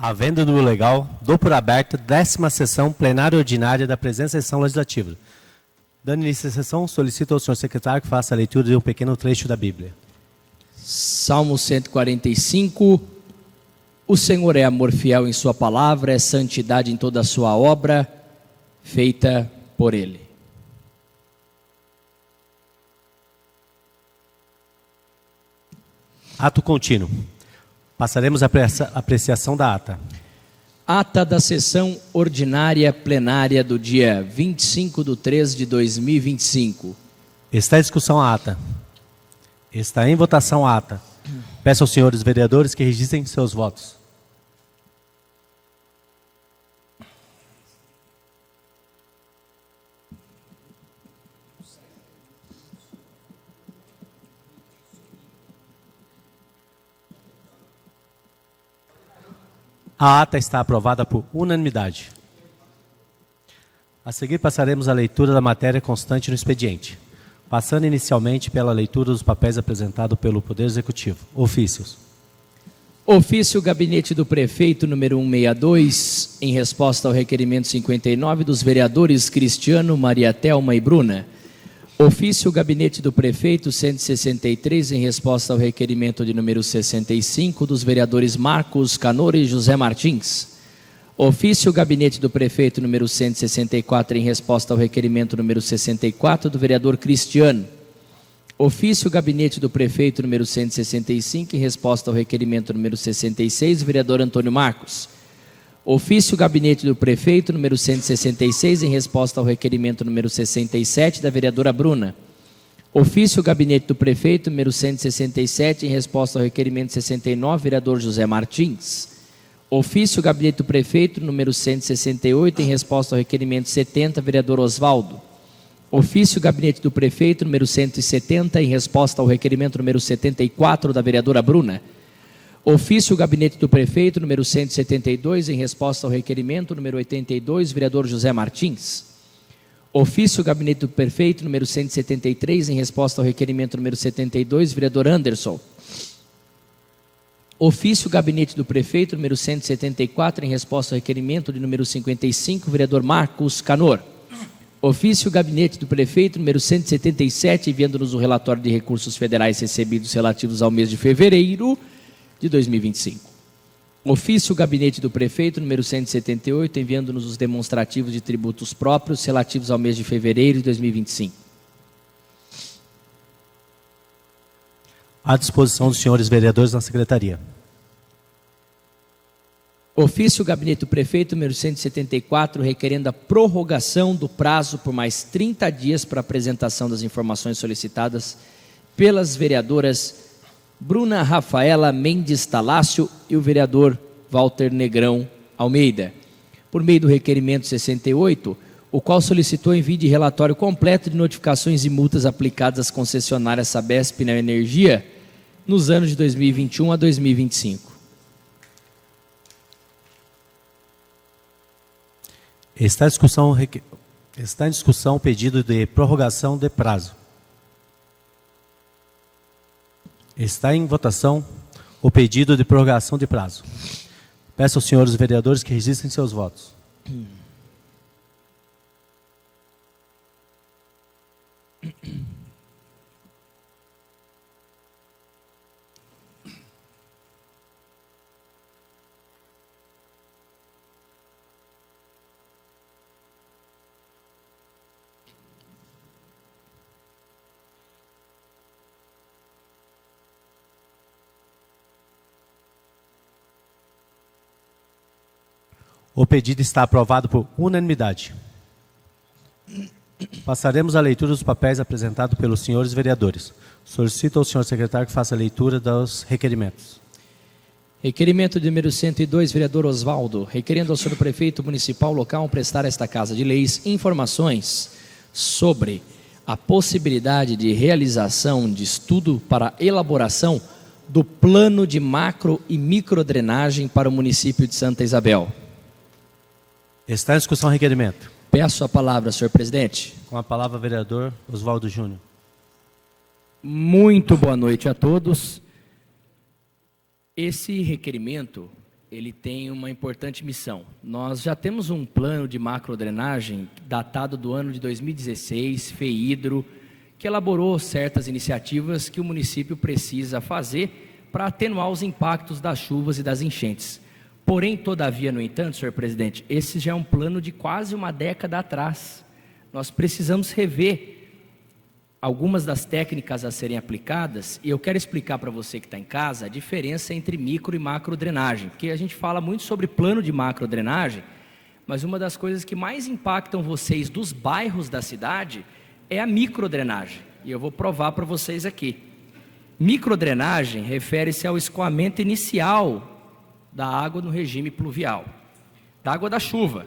Havendo no legal, dou por aberta 10ª sessão plenária ordinária da presente sessão legislativa. Dando início à sessão, solicito ao senhor secretário que faça a leitura de um pequeno trecho da Bíblia. Salmo 145. O Senhor é amor fiel em sua palavra, é santidade em toda a sua obra, feita por Ele. Ato contínuo. Passaremos à apreciação da ata. Ata da sessão ordinária plenária do dia 25/3/2025. Está em discussão a ata. Está em votação a ata. Peço aos senhores vereadores que registrem seus votos. A ata está aprovada por unanimidade. A seguir passaremos à leitura da matéria constante no expediente, passando inicialmente pela leitura dos papéis apresentados pelo Poder Executivo. Ofícios. Ofício Gabinete do Prefeito número 162, em resposta ao requerimento 59 dos vereadores Cristiano, Maria Thelma e Bruna. Ofício Gabinete do Prefeito 163, em resposta ao requerimento de número 65 dos vereadores Marcos Canor e José Martins. Ofício Gabinete do Prefeito número 164, em resposta ao requerimento número 64 do vereador Cristiano. Ofício Gabinete do Prefeito número 165, em resposta ao requerimento número 66 do vereador Antônio Marcos. Ofício Gabinete do Prefeito número 166, em resposta ao requerimento número 67 da vereadora Bruna. Ofício Gabinete do Prefeito número 167, em resposta ao requerimento 69, vereador José Martins. Ofício Gabinete do Prefeito número 168, em resposta ao requerimento 70, vereador Osvaldo. Ofício Gabinete do Prefeito número 170, em resposta ao requerimento número 74 da vereadora Bruna. Ofício Gabinete do Prefeito número 172, em resposta ao requerimento número 82, vereador José Martins. Ofício Gabinete do Prefeito número 173, em resposta ao requerimento número 72, vereador Anderson. Ofício Gabinete do Prefeito número 174, em resposta ao requerimento de número 55, vereador Marcos Canor. Ofício Gabinete do Prefeito número 177, enviando-nos o relatório de recursos federais recebidos relativos ao mês de fevereiro de 2025. Ofício Gabinete do Prefeito número 178, enviando-nos os demonstrativos de tributos próprios relativos ao mês de fevereiro de 2025. À disposição dos senhores vereadores na Secretaria. Ofício Gabinete do Prefeito número 174, requerendo a prorrogação do prazo por mais 30 dias para apresentação das informações solicitadas pelas vereadoras Bruna Rafaela Mendes Talácio e o vereador Walter Negrão Almeida, por meio do requerimento 68, o qual solicitou envio de relatório completo de notificações e multas aplicadas às concessionárias Sabesp e Neoenergia nos anos de 2021 a 2025. Está em discussão o pedido de prorrogação de prazo. Está em votação o pedido de prorrogação de prazo. Peço aos senhores vereadores que registrem seus votos. O pedido está aprovado por unanimidade. Passaremos à leitura dos papéis apresentados pelos senhores vereadores. Solicito ao senhor secretário que faça a leitura dos requerimentos. Requerimento de número 102, vereador Osvaldo, requerendo ao senhor prefeito municipal local prestar a esta Casa de Leis informações sobre a possibilidade de realização de estudo para elaboração do plano de macro e microdrenagem para o município de Santa Isabel. Está em discussão o requerimento. Peço a palavra, senhor presidente. Com a palavra, vereador Osvaldo Júnior. Muito boa noite a todos. Esse requerimento, ele tem uma importante missão. Nós já temos um plano de macrodrenagem datado do ano de 2016, FEHIDRO, que elaborou certas iniciativas que o município precisa fazer para atenuar os impactos das chuvas e das enchentes. Porém, todavia, no entanto, senhor presidente, esse já é um plano de quase uma década atrás. Nós precisamos rever algumas das técnicas a serem aplicadas, e eu quero explicar para você que está em casa a diferença entre micro e macro drenagem, porque a gente fala muito sobre plano de macro drenagem, mas uma das coisas que mais impactam vocês dos bairros da cidade é a microdrenagem, e eu vou provar para vocês aqui. Microdrenagem refere-se ao escoamento inicial da água no regime pluvial, da água da chuva,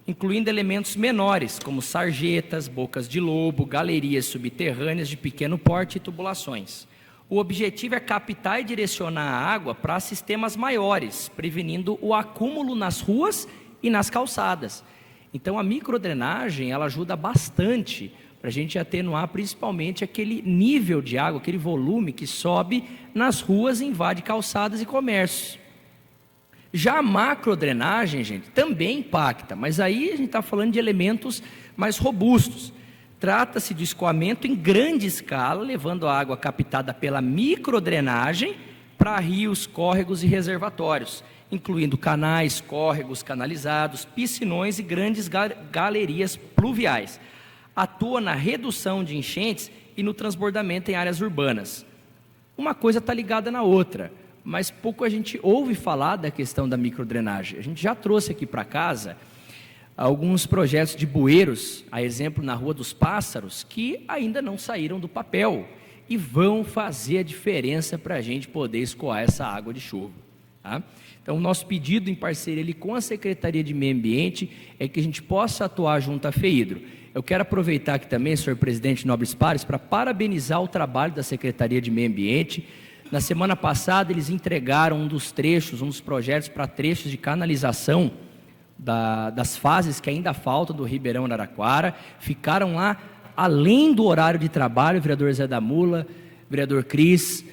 incluindo elementos menores, como sarjetas, bocas de lobo, galerias subterrâneas de pequeno porte e tubulações. O objetivo é captar e direcionar a água para sistemas maiores, prevenindo o acúmulo nas ruas e nas calçadas. Então, a microdrenagem, ela ajuda bastante para a gente atenuar principalmente aquele nível de água, aquele volume que sobe nas ruas e invade calçadas e comércios. Já a macrodrenagem, gente, também impacta, mas aí a gente está falando de elementos mais robustos. Trata-se de escoamento em grande escala, levando a água captada pela microdrenagem para rios, córregos e reservatórios, incluindo canais, córregos canalizados, piscinões e grandes galerias pluviais. Atua na redução de enchentes e no transbordamento em áreas urbanas. Uma coisa está ligada na outra, mas pouco a gente ouve falar da questão da microdrenagem. A gente já trouxe aqui para casa alguns projetos de bueiros, a exemplo na Rua dos Pássaros, que ainda não saíram do papel e vão fazer a diferença para a gente poder escoar essa água de chuva. Tá? Então, o nosso pedido em parceria ali com a Secretaria de Meio Ambiente é que a gente possa atuar junto à FEHIDRO. Eu quero aproveitar aqui também, senhor presidente Nobres Pares, para parabenizar o trabalho da Secretaria de Meio Ambiente. Na semana passada, eles entregaram um dos projetos para trechos de canalização das fases que ainda faltam do Ribeirão Araraquara. Ficaram lá, além do horário de trabalho, o vereador Zé da Mula, o vereador Cris,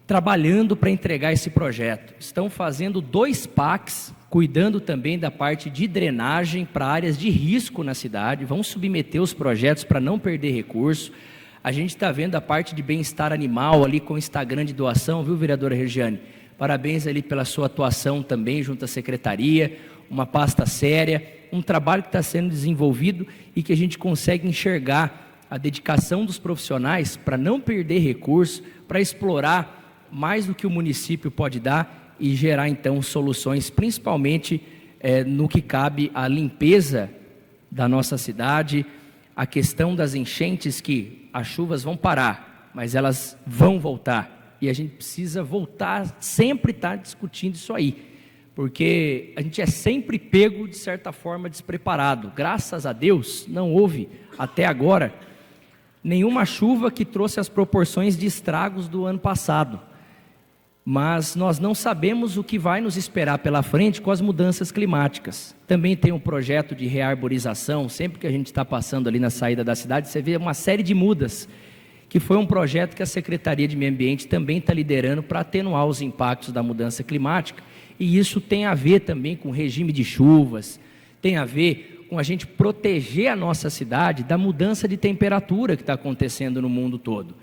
trabalhando para entregar esse projeto. Estão fazendo 2 PACs, cuidando também da parte de drenagem para áreas de risco na cidade. Vão submeter os projetos para não perder recurso. A gente está vendo a parte de bem-estar animal ali com o Instagram de doação, viu, vereadora Regiane? Parabéns ali pela sua atuação também junto à secretaria, uma pasta séria, um trabalho que está sendo desenvolvido e que a gente consegue enxergar a dedicação dos profissionais para não perder recurso, para explorar mais do que o município pode dar e gerar então soluções, principalmente no que cabe à limpeza da nossa cidade, a questão das enchentes, que as chuvas vão parar, mas elas vão voltar. E a gente precisa voltar, sempre estar discutindo isso aí, porque a gente é sempre pego, de certa forma, despreparado. Graças a Deus, não houve, até agora, nenhuma chuva que trouxe as proporções de estragos do ano passado. Mas nós não sabemos o que vai nos esperar pela frente com as mudanças climáticas. Também tem um projeto de rearborização, sempre que a gente está passando ali na saída da cidade, você vê uma série de mudas, que foi um projeto que a Secretaria de Meio Ambiente também está liderando para atenuar os impactos da mudança climática, e isso tem a ver também com o regime de chuvas, tem a ver com a gente proteger a nossa cidade da mudança de temperatura que está acontecendo no mundo todo.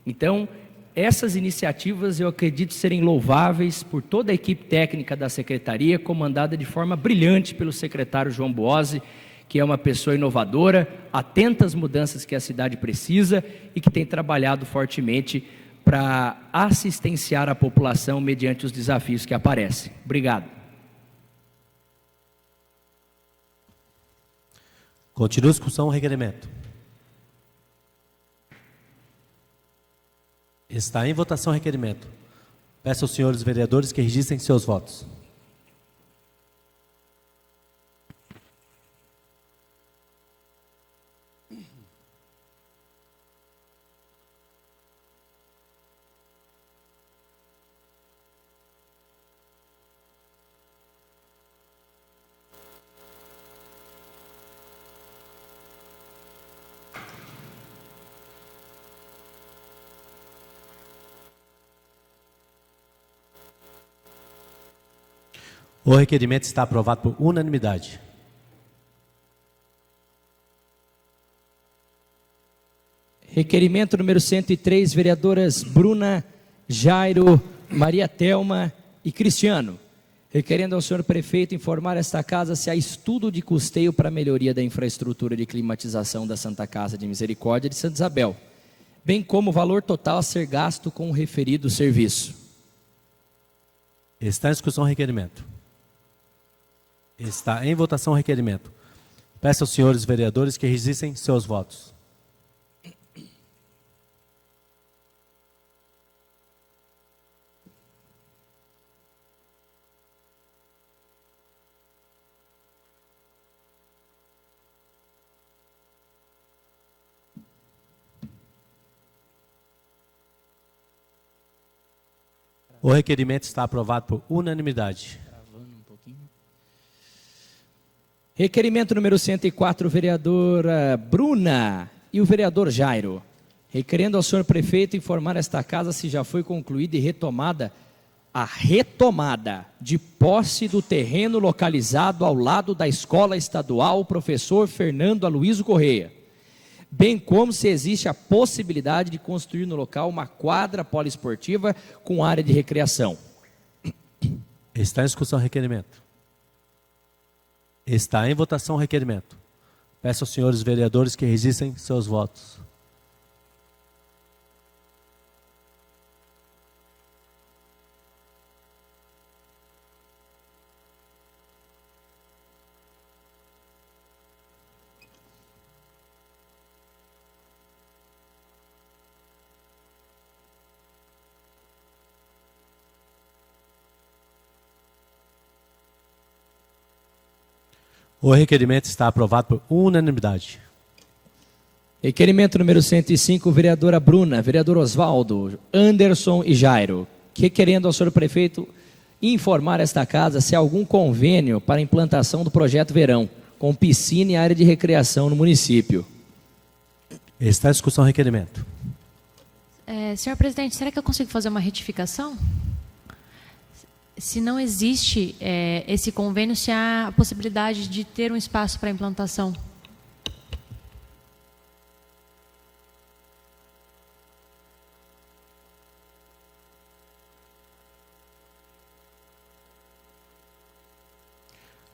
Então, essas iniciativas eu acredito serem louváveis por toda a equipe técnica da Secretaria, comandada de forma brilhante pelo secretário João Boazzi, que é uma pessoa inovadora, atenta às mudanças que a cidade precisa e que tem trabalhado fortemente para assistenciar a população mediante os desafios que aparecem. Obrigado. Continua a discussão, o requerimento. Está em votação o requerimento. Peço aos senhores vereadores que registrem seus votos. O requerimento está aprovado por unanimidade. Requerimento número 103, vereadoras Bruna, Jairo, Maria Thelma e Cristiano. Requerendo ao senhor prefeito informar esta casa se há estudo de custeio para a melhoria da infraestrutura de climatização da Santa Casa de Misericórdia de Santa Isabel, bem como o valor total a ser gasto com o referido serviço. Está em discussão o requerimento. Está em votação o requerimento. Peço aos senhores vereadores que registrem seus votos. O requerimento está aprovado por unanimidade. Requerimento número 104, vereadora Bruna e o vereador Jairo. Requerendo ao senhor prefeito informar esta casa se já foi concluída e retomada a retomada de posse do terreno localizado ao lado da Escola Estadual Professor Fernando Aloysio Correia, bem como se existe a possibilidade de construir no local uma quadra poliesportiva com área de recreação. Está em discussão o requerimento. Está em votação o requerimento. Peço aos senhores vereadores que registrem seus votos. O requerimento está aprovado por unanimidade. Requerimento número 105, vereadora Bruna, vereador Osvaldo, Anderson e Jairo, requerendo ao senhor prefeito informar esta casa se há algum convênio para a implantação do projeto Verão, com piscina e área de recreação no município. Está em discussão o requerimento. Senhor presidente, será que eu consigo fazer uma retificação? Se não existe esse convênio, se há a possibilidade de ter um espaço para implantação.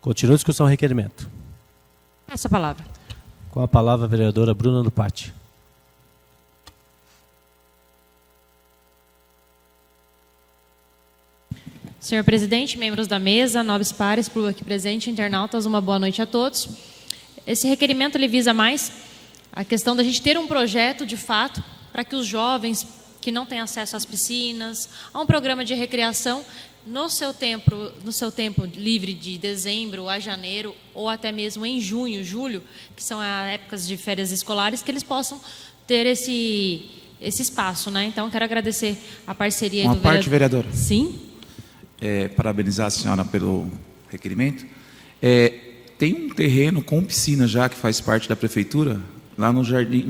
Continua a discussão o requerimento. Essa palavra. Com a palavra a vereadora Bruna do Patti. Senhor presidente, membros da mesa, nobres pares, público aqui presente, internautas, uma boa noite a todos. Esse requerimento ele visa mais a questão da gente ter um projeto, de fato, para que os jovens que não têm acesso às piscinas, a um programa de recreação, no seu tempo livre de dezembro a janeiro, ou até mesmo em junho, julho, que são as épocas de férias escolares, que eles possam ter esse espaço, né? Então, quero agradecer a parceria Uma do parte, vereadora. Sim. Parabenizar a senhora pelo requerimento. Tem um terreno com piscina já que faz parte da prefeitura, lá no jardim,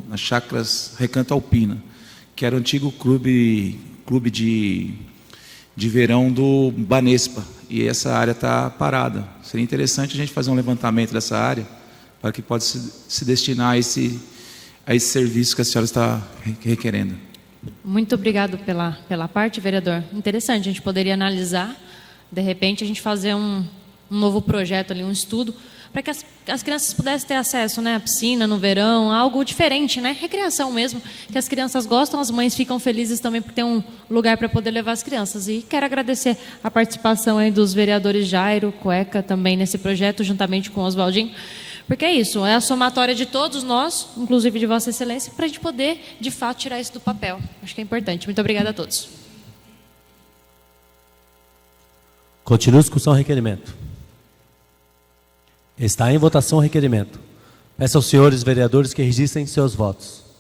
nas chácaras Recanto Alpina, que era o antigo clube de verão do Banespa, e essa área está parada. Seria interessante a gente fazer um levantamento dessa área para que possa se destinar a esse serviço que a senhora está requerendo. Muito obrigado pela parte, vereador. Interessante, a gente poderia analisar, de repente a gente fazer um novo projeto ali, um estudo, para que as crianças pudessem ter acesso, né, à piscina no verão, algo diferente, né, recreação mesmo, que as crianças gostam, as mães ficam felizes também por ter um lugar para poder levar as crianças. E quero agradecer a participação aí dos vereadores Jairo, Cueca, também nesse projeto, juntamente com o Oswaldinho, porque é isso, é a somatória de todos nós, inclusive de Vossa Excelência, para a gente poder, de fato, tirar isso do papel. Acho que é importante. Muito obrigada a todos. Continua a discussão o requerimento. Está em votação o requerimento. Peço aos senhores vereadores que registrem seus votos.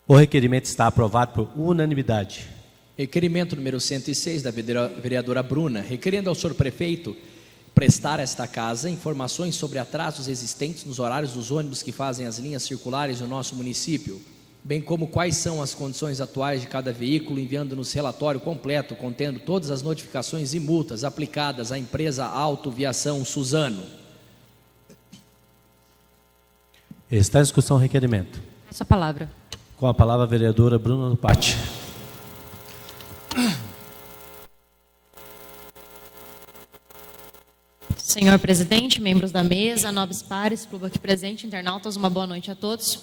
O requerimento está aprovado por unanimidade. Requerimento número 106 da vereadora Bruna, requerendo ao senhor prefeito prestar a esta casa informações sobre atrasos existentes nos horários dos ônibus que fazem as linhas circulares do nosso município, bem como quais são as condições atuais de cada veículo, enviando-nos relatório completo contendo todas as notificações e multas aplicadas à empresa Autoviação Suzano. Está em discussão o requerimento. Essa palavra. Com a palavra a vereadora Bruna Lupati. Senhor presidente, membros da mesa, nobres pares, clube aqui presente, internautas, uma boa noite a todos.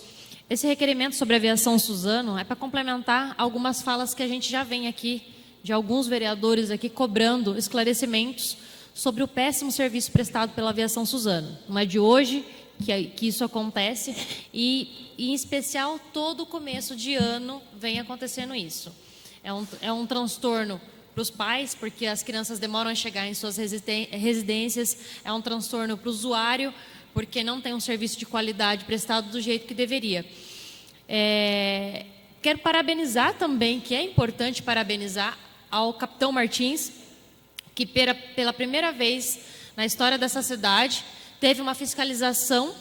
Esse requerimento sobre a aviação Suzano é para complementar algumas falas que a gente já vem aqui, de alguns vereadores aqui, cobrando esclarecimentos sobre o péssimo serviço prestado pela aviação Suzano. Não é de hoje que isso acontece e, em especial, todo começo de ano vem acontecendo isso. É um transtorno para os pais, porque as crianças demoram a chegar em suas residências, é um transtorno para o usuário, porque não tem um serviço de qualidade prestado do jeito que deveria. Quero parabenizar também, que é importante parabenizar ao capitão Martins, que pela primeira vez na história dessa cidade, teve uma fiscalização,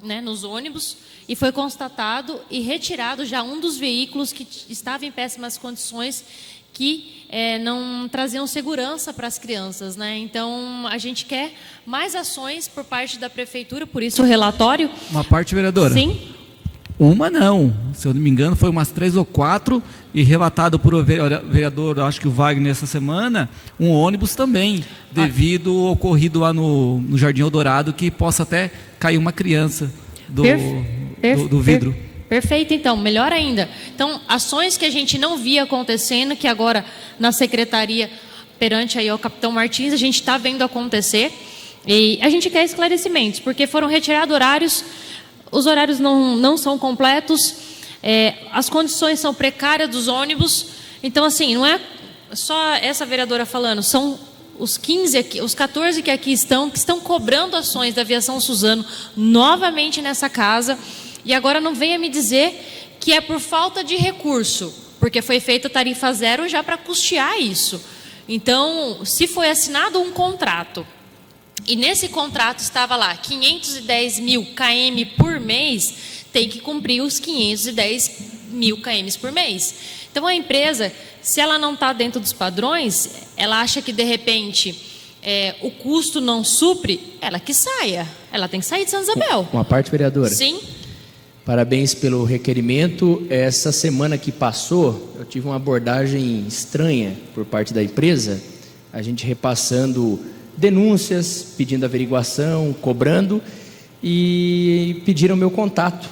né, nos ônibus, e foi constatado e retirado já um dos veículos que estava em péssimas condições, que não traziam segurança para as crianças, né? Então, a gente quer mais ações por parte da prefeitura, por isso o relatório. Uma parte, vereadora? Sim. Uma não, se eu não me engano foi umas 3 ou 4, e relatado por o vereador, acho que o Wagner essa semana, um ônibus também, devido ao ocorrido lá no Jardim Eldorado, que possa até cair uma criança do vidro. Perfeito, então, melhor ainda. Então, ações que a gente não via acontecendo, que agora na secretaria, perante aí ao capitão Martins, a gente está vendo acontecer, e a gente quer esclarecimentos, porque foram retirados horários, os horários não são completos, as condições são precárias dos ônibus. Então, assim, não é só essa vereadora falando, são os 15 aqui, os 14 que aqui estão, que estão cobrando ações da aviação Suzano novamente nessa casa. E agora não venha me dizer que é por falta de recurso, porque foi feita tarifa zero já para custear isso. Então, se foi assinado um contrato, e nesse contrato estava lá 510 mil km por mês, tem que cumprir os 510 mil km por mês. Então, a empresa, se ela não está dentro dos padrões, ela acha que, de repente, o custo não supre, ela que saia. Ela tem que sair de Santa Isabel. Uma parte, vereadora? Sim. Parabéns pelo requerimento. Essa semana que passou, eu tive uma abordagem estranha por parte da empresa, a gente repassando denúncias, pedindo averiguação, cobrando, e pediram meu contato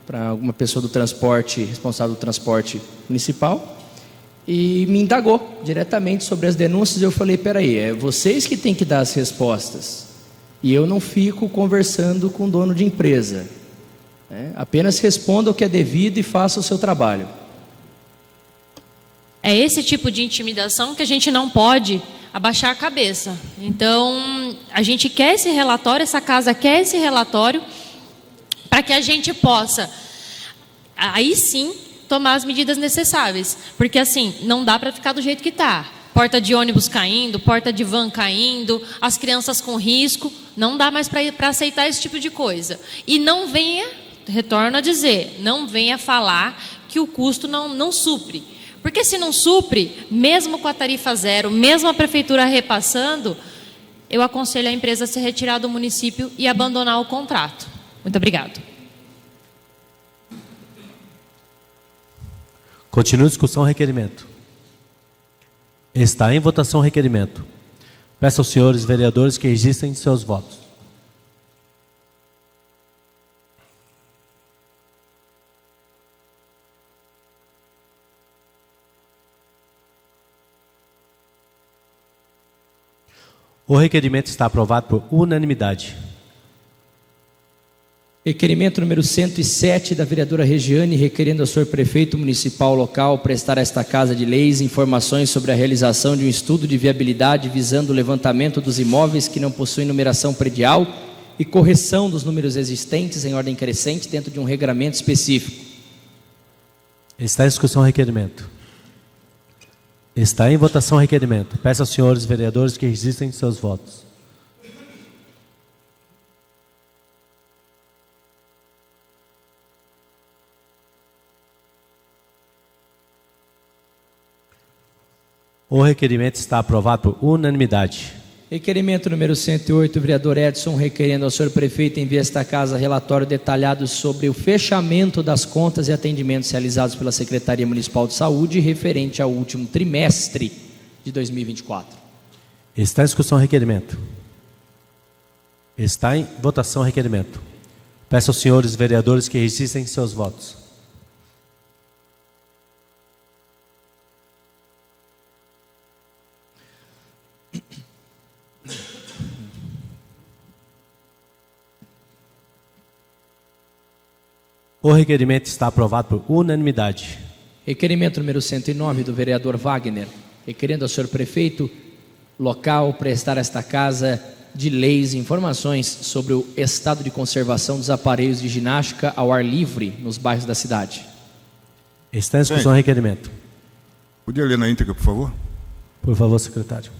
para alguma pessoa do transporte, responsável do transporte municipal, e me indagou diretamente sobre as denúncias. Eu falei, peraí, é vocês que têm que dar as respostas, e eu não fico conversando com o dono de empresa. Apenas responda o que é devido e faça o seu trabalho. É esse tipo de intimidação que a gente não pode abaixar a cabeça. Então, a gente quer esse relatório, essa casa quer esse relatório, para que a gente possa, aí sim, tomar as medidas necessárias. Porque assim, não dá para ficar do jeito que está. Porta de ônibus caindo, porta de van caindo, as crianças com risco. Não dá mais para aceitar esse tipo de coisa. E não venha, retorno a dizer, não venha falar que o custo não supre. Porque se não supre, mesmo com a tarifa zero, mesmo a prefeitura repassando, eu aconselho a empresa a se retirar do município e abandonar o contrato. Muito obrigado. Continua a discussão o requerimento. Está em votação o requerimento. Peço aos senhores vereadores que registrem seus votos. O requerimento está aprovado por unanimidade. Requerimento número 107 da vereadora Regiane, requerendo ao senhor prefeito municipal local prestar a esta Casa de Leis informações sobre a realização de um estudo de viabilidade visando o levantamento dos imóveis que não possuem numeração predial e correção dos números existentes em ordem crescente dentro de um regramento específico. Está em discussão o requerimento. Está em votação o requerimento. Peço aos senhores vereadores que registrem seus votos. O requerimento está aprovado por unanimidade. Requerimento número 108, vereador Edson, requerendo ao senhor prefeito enviar esta casa relatório detalhado sobre o fechamento das contas e atendimentos realizados pela Secretaria Municipal de Saúde referente ao último trimestre de 2024. Está em discussão o requerimento. Está em votação o requerimento. Peço aos senhores vereadores que registrem seus votos. O requerimento está aprovado por unanimidade. Requerimento número 109 do vereador Wagner, requerendo ao senhor prefeito local prestar a esta casa de leis informações sobre o estado de conservação dos aparelhos de ginástica ao ar livre nos bairros da cidade. Está em discussão o requerimento. Podia ler na íntegra, por favor? Por favor, secretário.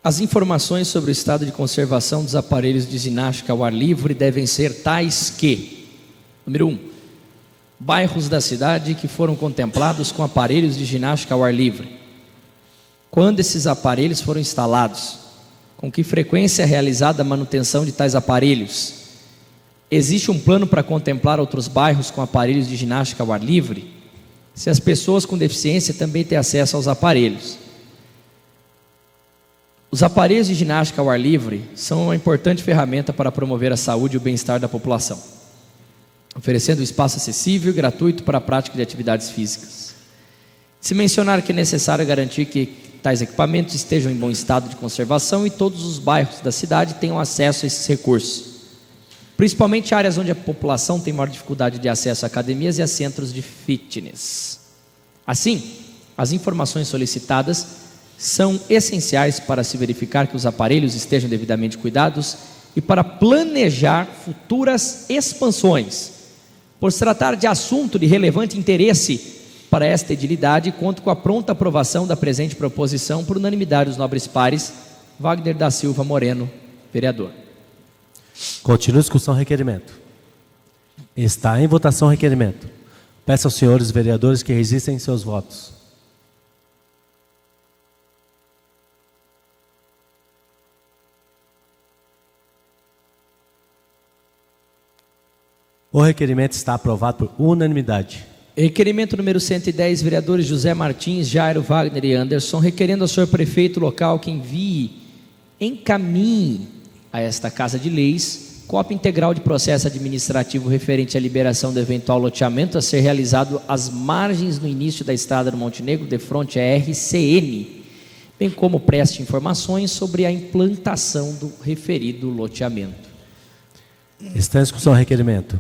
As informações sobre o estado de conservação dos aparelhos de ginástica ao ar livre devem ser tais que: número 1, bairros da cidade que foram contemplados com aparelhos de ginástica ao ar livre. Quando esses aparelhos foram instalados? Com que frequência é realizada a manutenção de tais aparelhos? Existe um plano para contemplar outros bairros com aparelhos de ginástica ao ar livre? Se as pessoas com deficiência também têm acesso aos aparelhos. Os aparelhos de ginástica ao ar livre são uma importante ferramenta para promover a saúde e o bem-estar da população, oferecendo um espaço acessível e gratuito para a prática de atividades físicas. Se mencionar que é necessário garantir que tais equipamentos estejam em bom estado de conservação e todos os bairros da cidade tenham acesso a esses recursos, principalmente áreas onde a população tem maior dificuldade de acesso a academias e a centros de fitness. Assim, as informações solicitadas são essenciais para se verificar que os aparelhos estejam devidamente cuidados e para planejar futuras expansões. Por se tratar de assunto de relevante interesse para esta edilidade, conto com a pronta aprovação da presente proposição por unanimidade dos nobres pares. Wagner da Silva Moreno, vereador. Continua a discussão o requerimento. Está em votação o requerimento. Peço aos senhores vereadores que registrem seus votos. O requerimento está aprovado por unanimidade. Requerimento número 110, vereadores José Martins, Jairo, Wagner e Anderson, requerendo ao senhor prefeito local que encaminhe a esta Casa de Leis cópia integral de processo administrativo referente à liberação do eventual loteamento a ser realizado às margens no início da estrada do Montenegro, de fronte à RCN, bem como preste informações sobre a implantação do referido loteamento. Está em discussão o requerimento.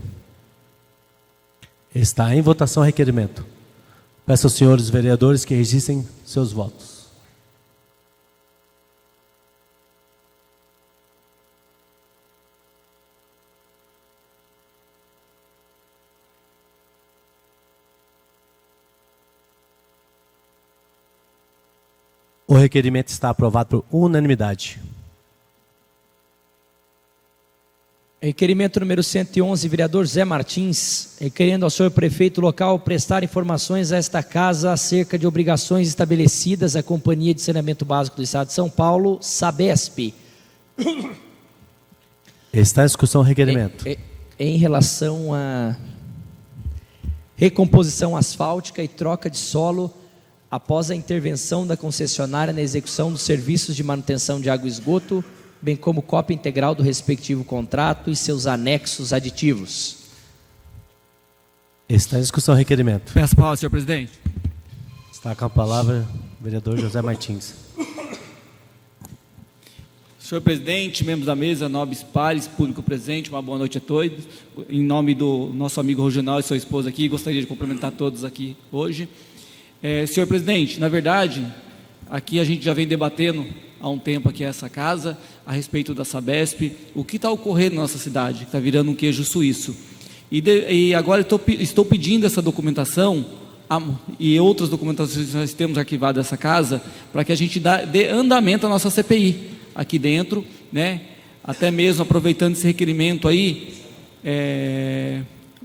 Está em votação o requerimento. Peço aos senhores vereadores que registrem seus votos. O requerimento está aprovado por unanimidade. Requerimento número 111, vereador Zé Martins, requerendo ao senhor prefeito local prestar informações a esta casa acerca de obrigações estabelecidas à Companhia de Saneamento Básico do Estado de São Paulo, Sabesp. Está em discussão o requerimento. Em relação à recomposição asfáltica e troca de solo após a intervenção da concessionária na execução dos serviços de manutenção de água e esgoto, bem como cópia integral do respectivo contrato e seus anexos aditivos. Está em discussão o requerimento. Peço a palavra, senhor presidente. Está com a palavra o vereador José Martins. Senhor presidente, membros da mesa, nobres pares, público presente, uma boa noite a todos. Em nome do nosso amigo Roginal e sua esposa aqui, gostaria de cumprimentar todos aqui hoje. Senhor presidente, na verdade, aqui a gente já vem debatendo há um tempo aqui essa casa, a respeito da Sabesp, o que está ocorrendo na nossa cidade, que está virando um queijo suíço. E agora estou pedindo essa documentação e outras documentações que nós temos arquivado dessa casa, para que a gente dê andamento à nossa CPI aqui dentro, né? Até mesmo aproveitando esse requerimento aí,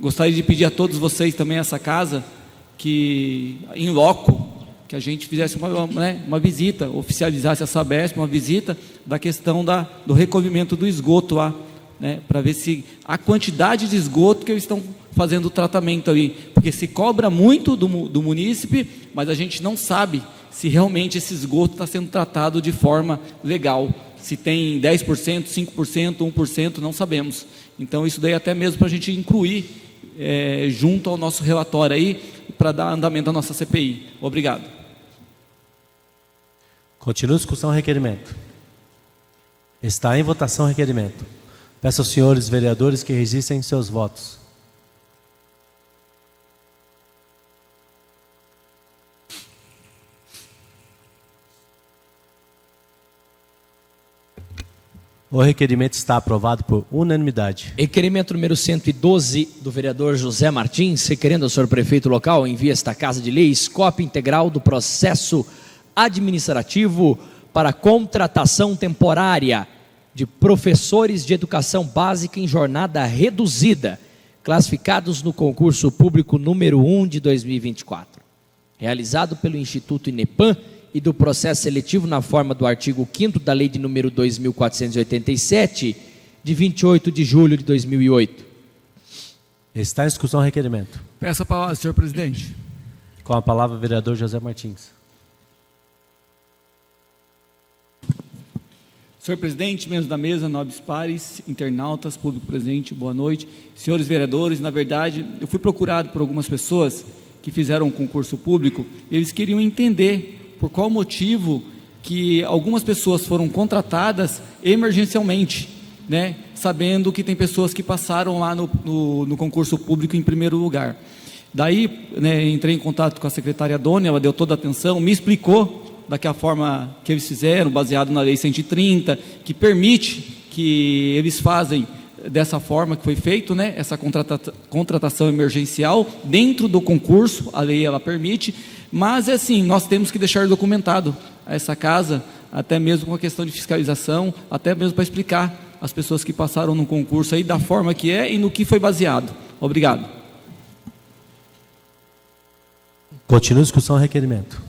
gostaria de pedir a todos vocês também essa casa, que em loco, que a gente fizesse uma visita, oficializasse a Sabesp, uma visita da questão do recolhimento do esgoto lá, né, para ver se a quantidade de esgoto que eles estão fazendo o tratamento ali, porque se cobra muito do munícipe, mas a gente não sabe se realmente esse esgoto está sendo tratado de forma legal, se tem 10%, 5%, 1%, não sabemos. Então isso daí até mesmo para a gente incluir junto ao nosso relatório aí, para dar andamento à nossa CPI. Obrigado. Continua a discussão, requerimento. Está em votação o requerimento. Peço aos senhores vereadores que registrem seus votos. O requerimento está aprovado por unanimidade. Requerimento número 112 do vereador José Martins, requerendo ao senhor prefeito local, envia esta Casa de Leis cópia integral do processo administrativo para contratação temporária de professores de educação básica em jornada reduzida, classificados no concurso público número 1 de 2024, realizado pelo Instituto INEPAM e do processo seletivo na forma do artigo 5º da Lei de número 2.487, de 28 de julho de 2008. Está em discussão o requerimento. Peço a palavra, senhor presidente. Com a palavra o vereador José Martins. Senhor presidente, membros da mesa, nobres pares, internautas, público presente, boa noite. Senhores vereadores, na verdade, eu fui procurado por algumas pessoas que fizeram um concurso público, e eles queriam entender por qual motivo que algumas pessoas foram contratadas emergencialmente, né? Sabendo que tem pessoas que passaram lá no concurso público em primeiro lugar. Daí, né, entrei em contato com a secretária Dona, ela deu toda a atenção, me explicou daquela forma que eles fizeram, baseado na Lei 130, que permite que eles fazem dessa forma que foi feito, né, essa contratação emergencial dentro do concurso, a lei ela permite, mas é assim, nós temos que deixar documentado essa casa, até mesmo com a questão de fiscalização, até mesmo para explicar às pessoas que passaram no concurso aí da forma que é e no que foi baseado. Obrigado. Continua a discussão do requerimento.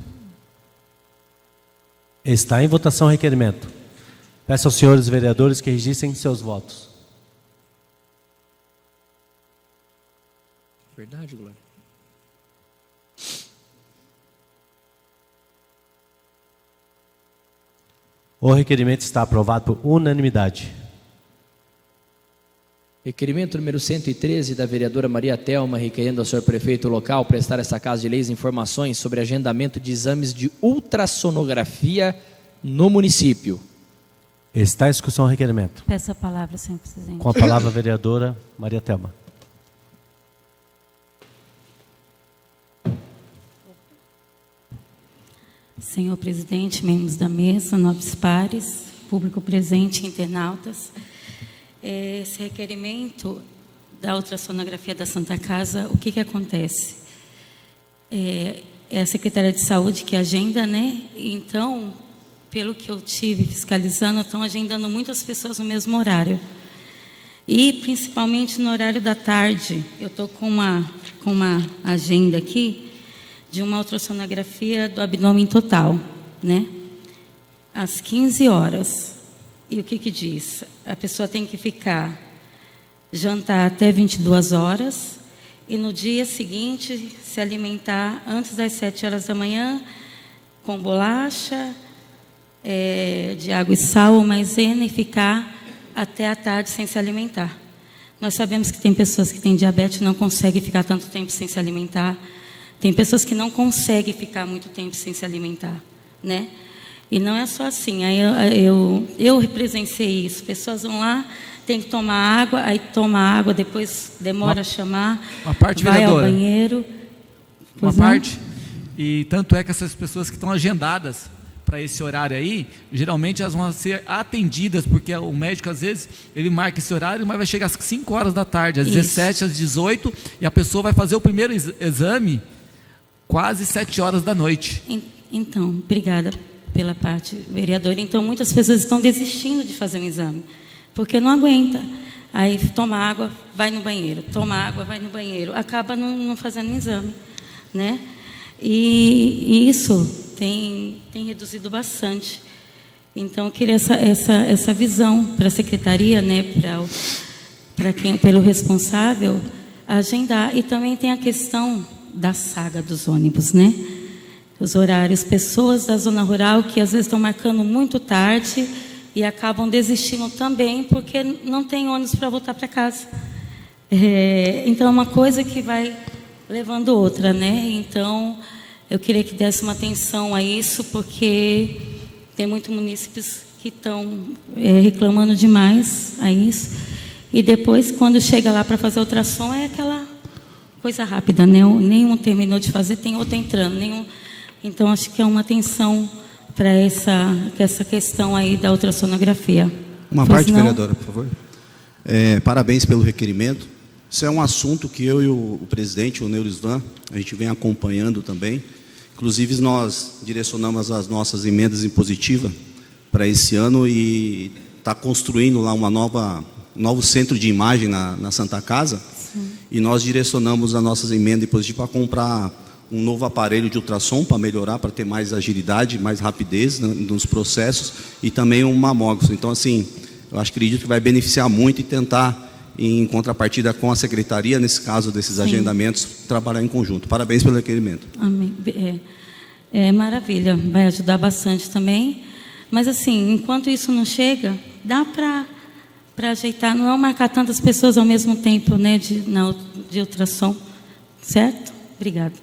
Está em votação o requerimento. Peço aos senhores vereadores que registrem seus votos. Verdade, Glória. O requerimento está aprovado por unanimidade. Requerimento número 113 da vereadora Maria Thelma, requerendo ao senhor prefeito local prestar esta Casa de Leis informações sobre agendamento de exames de ultrassonografia no município. Está em discussão o requerimento. Peço a palavra, senhor presidente. Com a palavra a vereadora Maria Thelma. Senhor presidente, membros da mesa, nobres pares, público presente, internautas. Esse requerimento da ultrassonografia da Santa Casa, o que acontece? É a Secretaria de Saúde que agenda, né? Então, pelo que eu tive fiscalizando, estão agendando muitas pessoas no mesmo horário. E, principalmente, no horário da tarde, eu estou com uma agenda aqui de uma ultrassonografia do abdômen total, né? Às 15 horas. E o que diz? A pessoa tem que jantar até 22 horas e no dia seguinte se alimentar antes das 7 horas da manhã com bolacha, de água e sal ou maisena e ficar até a tarde sem se alimentar. Nós sabemos que tem pessoas que têm diabetes e não conseguem ficar tanto tempo sem se alimentar. Tem pessoas que não conseguem ficar muito tempo sem se alimentar, né? E não é só assim. Aí eu presenciei isso. Pessoas vão lá, tem que tomar água, aí toma água, depois demora a chamar, uma parte, vai vereadora, ao banheiro. uma Pois não? parte. E tanto é que essas pessoas que estão agendadas para esse horário aí, geralmente elas vão ser atendidas, porque o médico, às vezes, ele marca esse horário, mas vai chegar às 5 horas da tarde, às Isso. 17, às 18, e a pessoa vai fazer o primeiro exame quase 7 horas da noite. Então, obrigada pela parte, vereadora. Então, muitas pessoas estão desistindo de fazer um exame, porque não aguenta. Aí toma água, vai no banheiro, toma água, vai no banheiro, acaba não fazendo um exame, né? E isso tem reduzido bastante. Então, eu queria essa visão para a secretaria, né, pelo responsável, agendar. E também tem a questão da saga dos ônibus, né? Os horários, pessoas da zona rural que às vezes estão marcando muito tarde e acabam desistindo também porque não tem ônibus para voltar para casa. Então, é uma coisa que vai levando outra, né? Então, eu queria que desse uma atenção a isso, porque tem muitos munícipes que estão reclamando demais a isso. E depois, quando chega lá para fazer ultrassom, é aquela coisa rápida, né? Nenhum terminou de fazer, tem outro entrando. Então, acho que é uma atenção para essa questão aí da ultrassonografia. Uma Pois parte, não? vereadora, por favor. Parabéns pelo requerimento. Isso é um assunto que eu e o presidente, o Neurisvan, a gente vem acompanhando também. Inclusive, nós direcionamos as nossas emendas impositivas para esse ano e está construindo lá um novo centro de imagem na Santa Casa. Sim. E nós direcionamos as nossas emendas impositivas para comprar um novo aparelho de ultrassom para melhorar, para ter mais agilidade, mais rapidez nos processos e também um mamógrafo. Então, assim, eu acredito que vai beneficiar muito e tentar, em contrapartida com a secretaria, nesse caso desses Sim. agendamentos, trabalhar em conjunto. Parabéns pelo requerimento. Amém. Maravilha, vai ajudar bastante também. Mas assim, enquanto isso não chega, dá para ajeitar, não é marcar tantas pessoas ao mesmo tempo, né, de ultrassom, certo? Obrigada.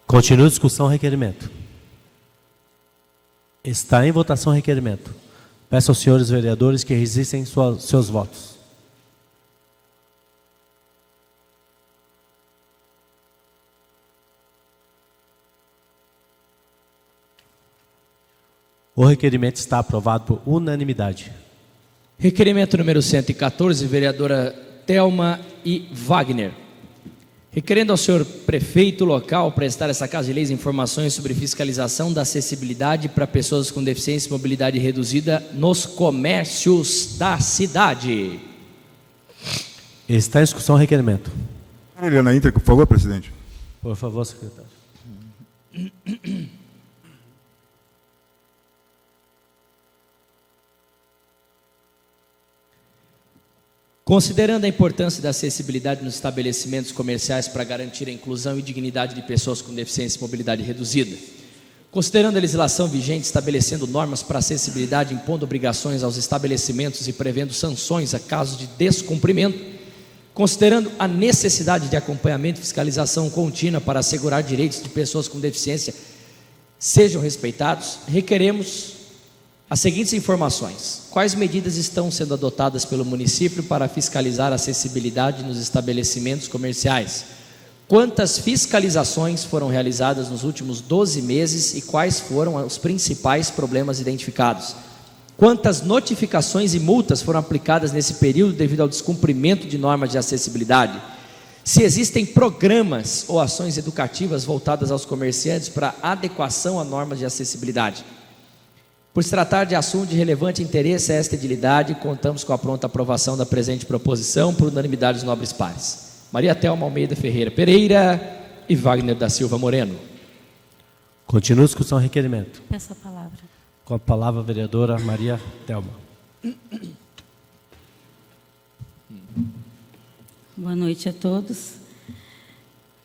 Continua a discussão, requerimento. Está em votação o requerimento. Peço aos senhores vereadores que registrem seus votos. O requerimento está aprovado por unanimidade. Requerimento número 114, vereadora Thelma e Wagner. Requerendo ao senhor prefeito local prestar essa Casa de Leis informações sobre fiscalização da acessibilidade para pessoas com deficiência e mobilidade reduzida nos comércios da cidade. Está em discussão o requerimento. Ele na íntegra, por favor, presidente. Por favor, secretário. Considerando a importância da acessibilidade nos estabelecimentos comerciais para garantir a inclusão e dignidade de pessoas com deficiência e mobilidade reduzida, considerando a legislação vigente estabelecendo normas para acessibilidade, impondo obrigações aos estabelecimentos e prevendo sanções a casos de descumprimento, considerando a necessidade de acompanhamento e fiscalização contínua para assegurar direitos de pessoas com deficiência sejam respeitados, requeremos as seguintes informações: quais medidas estão sendo adotadas pelo município para fiscalizar a acessibilidade nos estabelecimentos comerciais? Quantas fiscalizações foram realizadas nos últimos 12 meses e quais foram os principais problemas identificados? Quantas notificações e multas foram aplicadas nesse período devido ao descumprimento de normas de acessibilidade? Se existem programas ou ações educativas voltadas aos comerciantes para adequação a normas de acessibilidade? Por se tratar de assunto de relevante interesse a esta edilidade, contamos com a pronta aprovação da presente proposição por unanimidade dos nobres pares. Maria Thelma Almeida Ferreira Pereira e Wagner da Silva Moreno. Continua a discussão requerimento. Peço a palavra. Com a palavra a vereadora Maria Thelma. Boa noite a todos.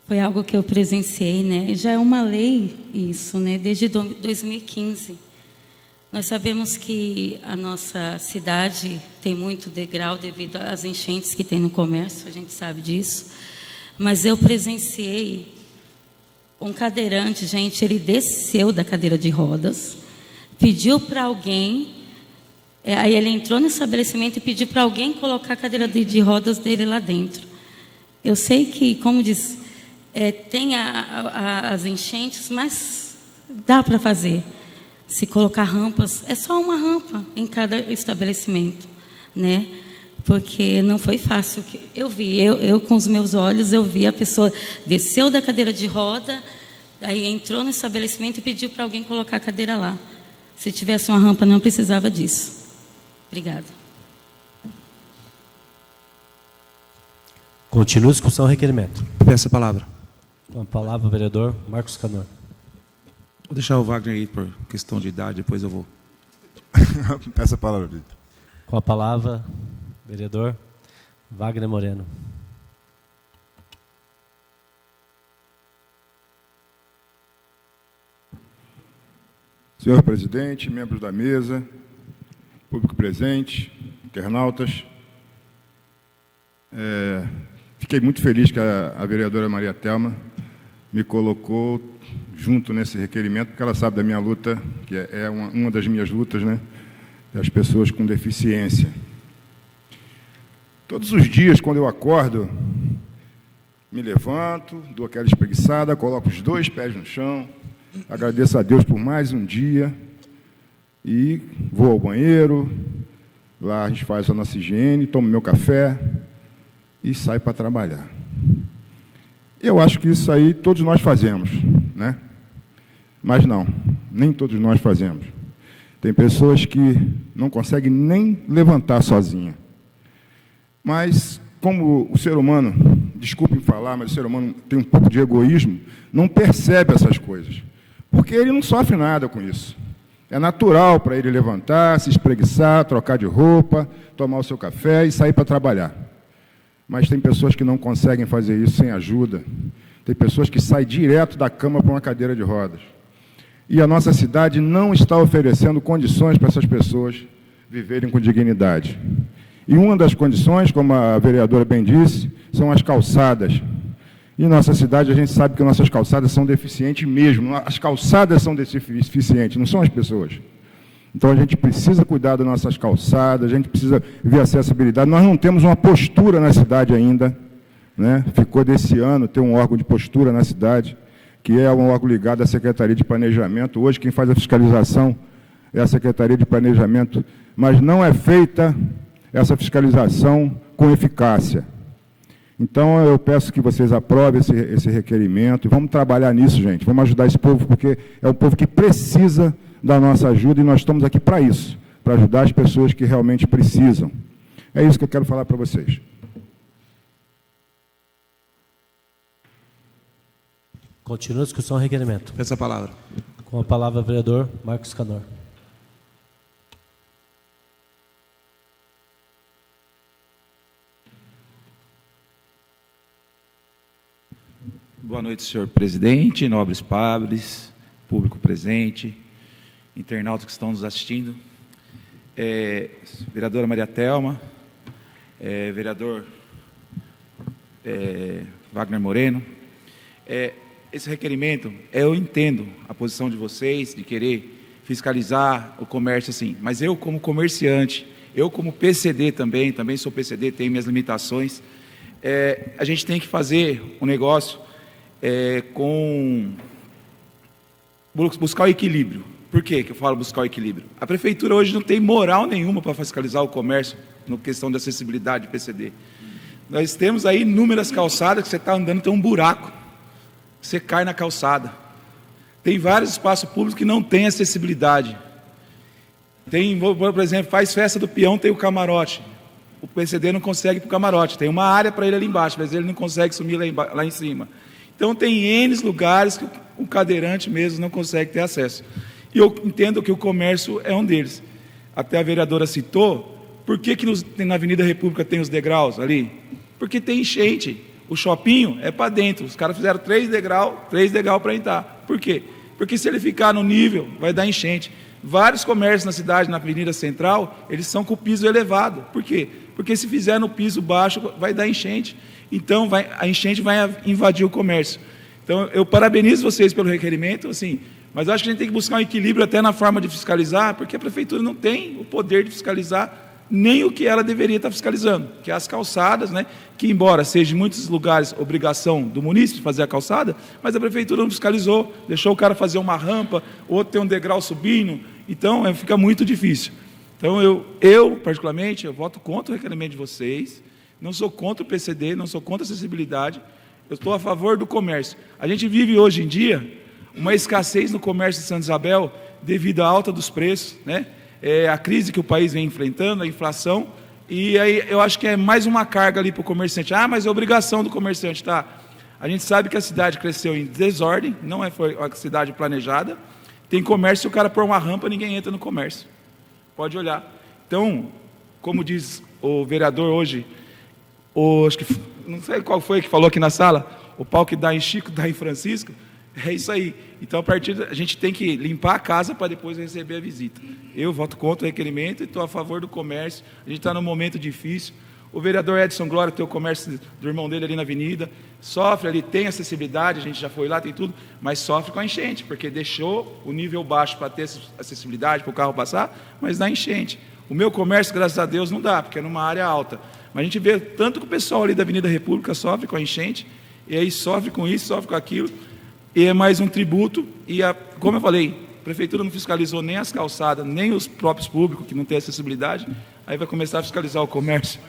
Foi algo que eu presenciei, né? Já é uma lei isso, né? Desde 2015. Nós sabemos que a nossa cidade tem muito degrau devido às enchentes que tem no comércio, a gente sabe disso. Mas eu presenciei um cadeirante, gente, ele desceu da cadeira de rodas, pediu para alguém, aí ele entrou no estabelecimento e pediu para alguém colocar a cadeira de rodas dele lá dentro. Eu sei que, como diz, tem as enchentes, mas dá para fazer. Se colocar rampas, é só uma rampa em cada estabelecimento, né? Porque não foi fácil. Eu vi, eu com os meus olhos, eu vi a pessoa desceu da cadeira de roda, aí entrou no estabelecimento e pediu para alguém colocar a cadeira lá. Se tivesse uma rampa, não precisava disso. Obrigada. Continua a discussão, requerimento. Peço a palavra. Com a palavra, o vereador Marcos Canor. Vou deixar o Wagner aí por questão de idade, depois eu vou. Peço a palavra, Vitor. Com a palavra, vereador Wagner Moreno. Senhor presidente, membros da mesa, público presente, internautas, fiquei muito feliz que a vereadora Maria Thelma me colocou junto nesse requerimento, porque ela sabe da minha luta, que é uma das minhas lutas, né, das pessoas com deficiência. Todos os dias, quando eu acordo, me levanto, dou aquela espreguiçada, coloco os 2 pés no chão, agradeço a Deus por mais um dia e vou ao banheiro, lá a gente faz a nossa higiene, tomo meu café e saio para trabalhar. Eu acho que isso aí todos nós fazemos, né? Mas não, nem todos nós fazemos. Tem pessoas que não conseguem nem levantar sozinha. Mas, como o ser humano, desculpem falar, mas o ser humano tem um pouco de egoísmo, não percebe essas coisas. Porque ele não sofre nada com isso. É natural para ele levantar, se espreguiçar, trocar de roupa, tomar o seu café e sair para trabalhar. Mas tem pessoas que não conseguem fazer isso sem ajuda. Tem pessoas que saem direto da cama para uma cadeira de rodas. E a nossa cidade não está oferecendo condições para essas pessoas viverem com dignidade. E uma das condições, como a vereadora bem disse, são as calçadas. E em nossa cidade a gente sabe que nossas calçadas são deficientes mesmo. As calçadas são deficientes, não são as pessoas. Então a gente precisa cuidar das nossas calçadas, a gente precisa ver a acessibilidade. Nós não temos uma postura na cidade ainda, né? Ficou desse ano ter um órgão de postura na cidade, que é um órgão ligado à Secretaria de Planejamento. Hoje quem faz a fiscalização é a Secretaria de Planejamento, mas não é feita essa fiscalização com eficácia. Então, eu peço que vocês aprovem esse requerimento e vamos trabalhar nisso, gente. Vamos ajudar esse povo, porque é um povo que precisa da nossa ajuda e nós estamos aqui para isso, para ajudar as pessoas que realmente precisam. É isso que eu quero falar para vocês. Continua a discussão, requerimento. Peço a palavra. Com a palavra, o vereador Marcos Canor. Boa noite, senhor presidente, nobres padres, público presente, internautas que estão nos assistindo. Vereadora Maria Thelma, vereador Wagner Moreno, esse requerimento, eu entendo a posição de vocês de querer fiscalizar o comércio assim, mas eu como comerciante, eu como PCD também sou PCD, tenho minhas limitações, a gente tem que fazer um negócio buscar o equilíbrio. Por que eu falo buscar o equilíbrio? A prefeitura hoje não tem moral nenhuma para fiscalizar o comércio na questão da acessibilidade de PCD. Nós temos aí inúmeras calçadas que você está andando, tem um buraco, você cai na calçada. Tem vários espaços públicos que não têm acessibilidade. Tem, por exemplo, faz festa do peão, tem o camarote. O PCD não consegue ir para o camarote. Tem uma área para ele ali embaixo, mas ele não consegue sumir lá em cima. Então, tem N lugares que o cadeirante mesmo não consegue ter acesso. E eu entendo que o comércio é um deles. Até a vereadora citou, por que na Avenida República tem os degraus ali? Porque tem enchente. O shopping é para dentro. Os caras fizeram 3 degraus para entrar. Por quê? Porque se ele ficar no nível, vai dar enchente. Vários comércios na cidade, na Avenida Central, eles são com o piso elevado. Por quê? Porque se fizer no piso baixo, vai dar enchente. Então, a enchente vai invadir o comércio. Então, eu parabenizo vocês pelo requerimento, assim, mas eu acho que a gente tem que buscar um equilíbrio até na forma de fiscalizar, porque a prefeitura não tem o poder de fiscalizar nem o que ela deveria estar fiscalizando, que é as calçadas, né, que embora seja em muitos lugares obrigação do munícipe fazer a calçada, mas a prefeitura não fiscalizou, deixou o cara fazer uma rampa, outro ter um degrau subindo, então fica muito difícil. Então eu particularmente, eu voto contra o requerimento de vocês, não sou contra o PCD, não sou contra a acessibilidade, eu estou a favor do comércio. A gente vive hoje em dia uma escassez no comércio de Santa Isabel devido à alta dos preços, né? A crise que o país vem enfrentando, a inflação, e aí eu acho que é mais uma carga ali para o comerciante. Mas é obrigação do comerciante, tá? A gente sabe que a cidade cresceu em desordem, não foi uma cidade planejada. Tem comércio, se o cara pôr uma rampa, ninguém entra no comércio. Pode olhar. Então, como diz o vereador hoje, acho que não sei qual foi que falou aqui na sala, o pau que dá em Chico, dá em Francisco, é isso aí. Então, a gente tem que limpar a casa para depois receber a visita. Eu voto contra o requerimento e estou a favor do comércio. A gente está num momento difícil. O vereador Edson Glória tem o comércio do irmão dele ali na avenida, sofre ali, tem acessibilidade, a gente já foi lá, tem tudo, mas sofre com a enchente, porque deixou o nível baixo para ter acessibilidade, para o carro passar, mas dá enchente. O meu comércio, graças a Deus, não dá, porque é numa área alta. Mas a gente vê tanto que o pessoal ali da Avenida República sofre com a enchente, e aí sofre com isso, sofre com aquilo, e é mais um tributo, e como eu falei, a prefeitura não fiscalizou nem as calçadas, nem os próprios públicos, que não tem acessibilidade, aí vai começar a fiscalizar o comércio.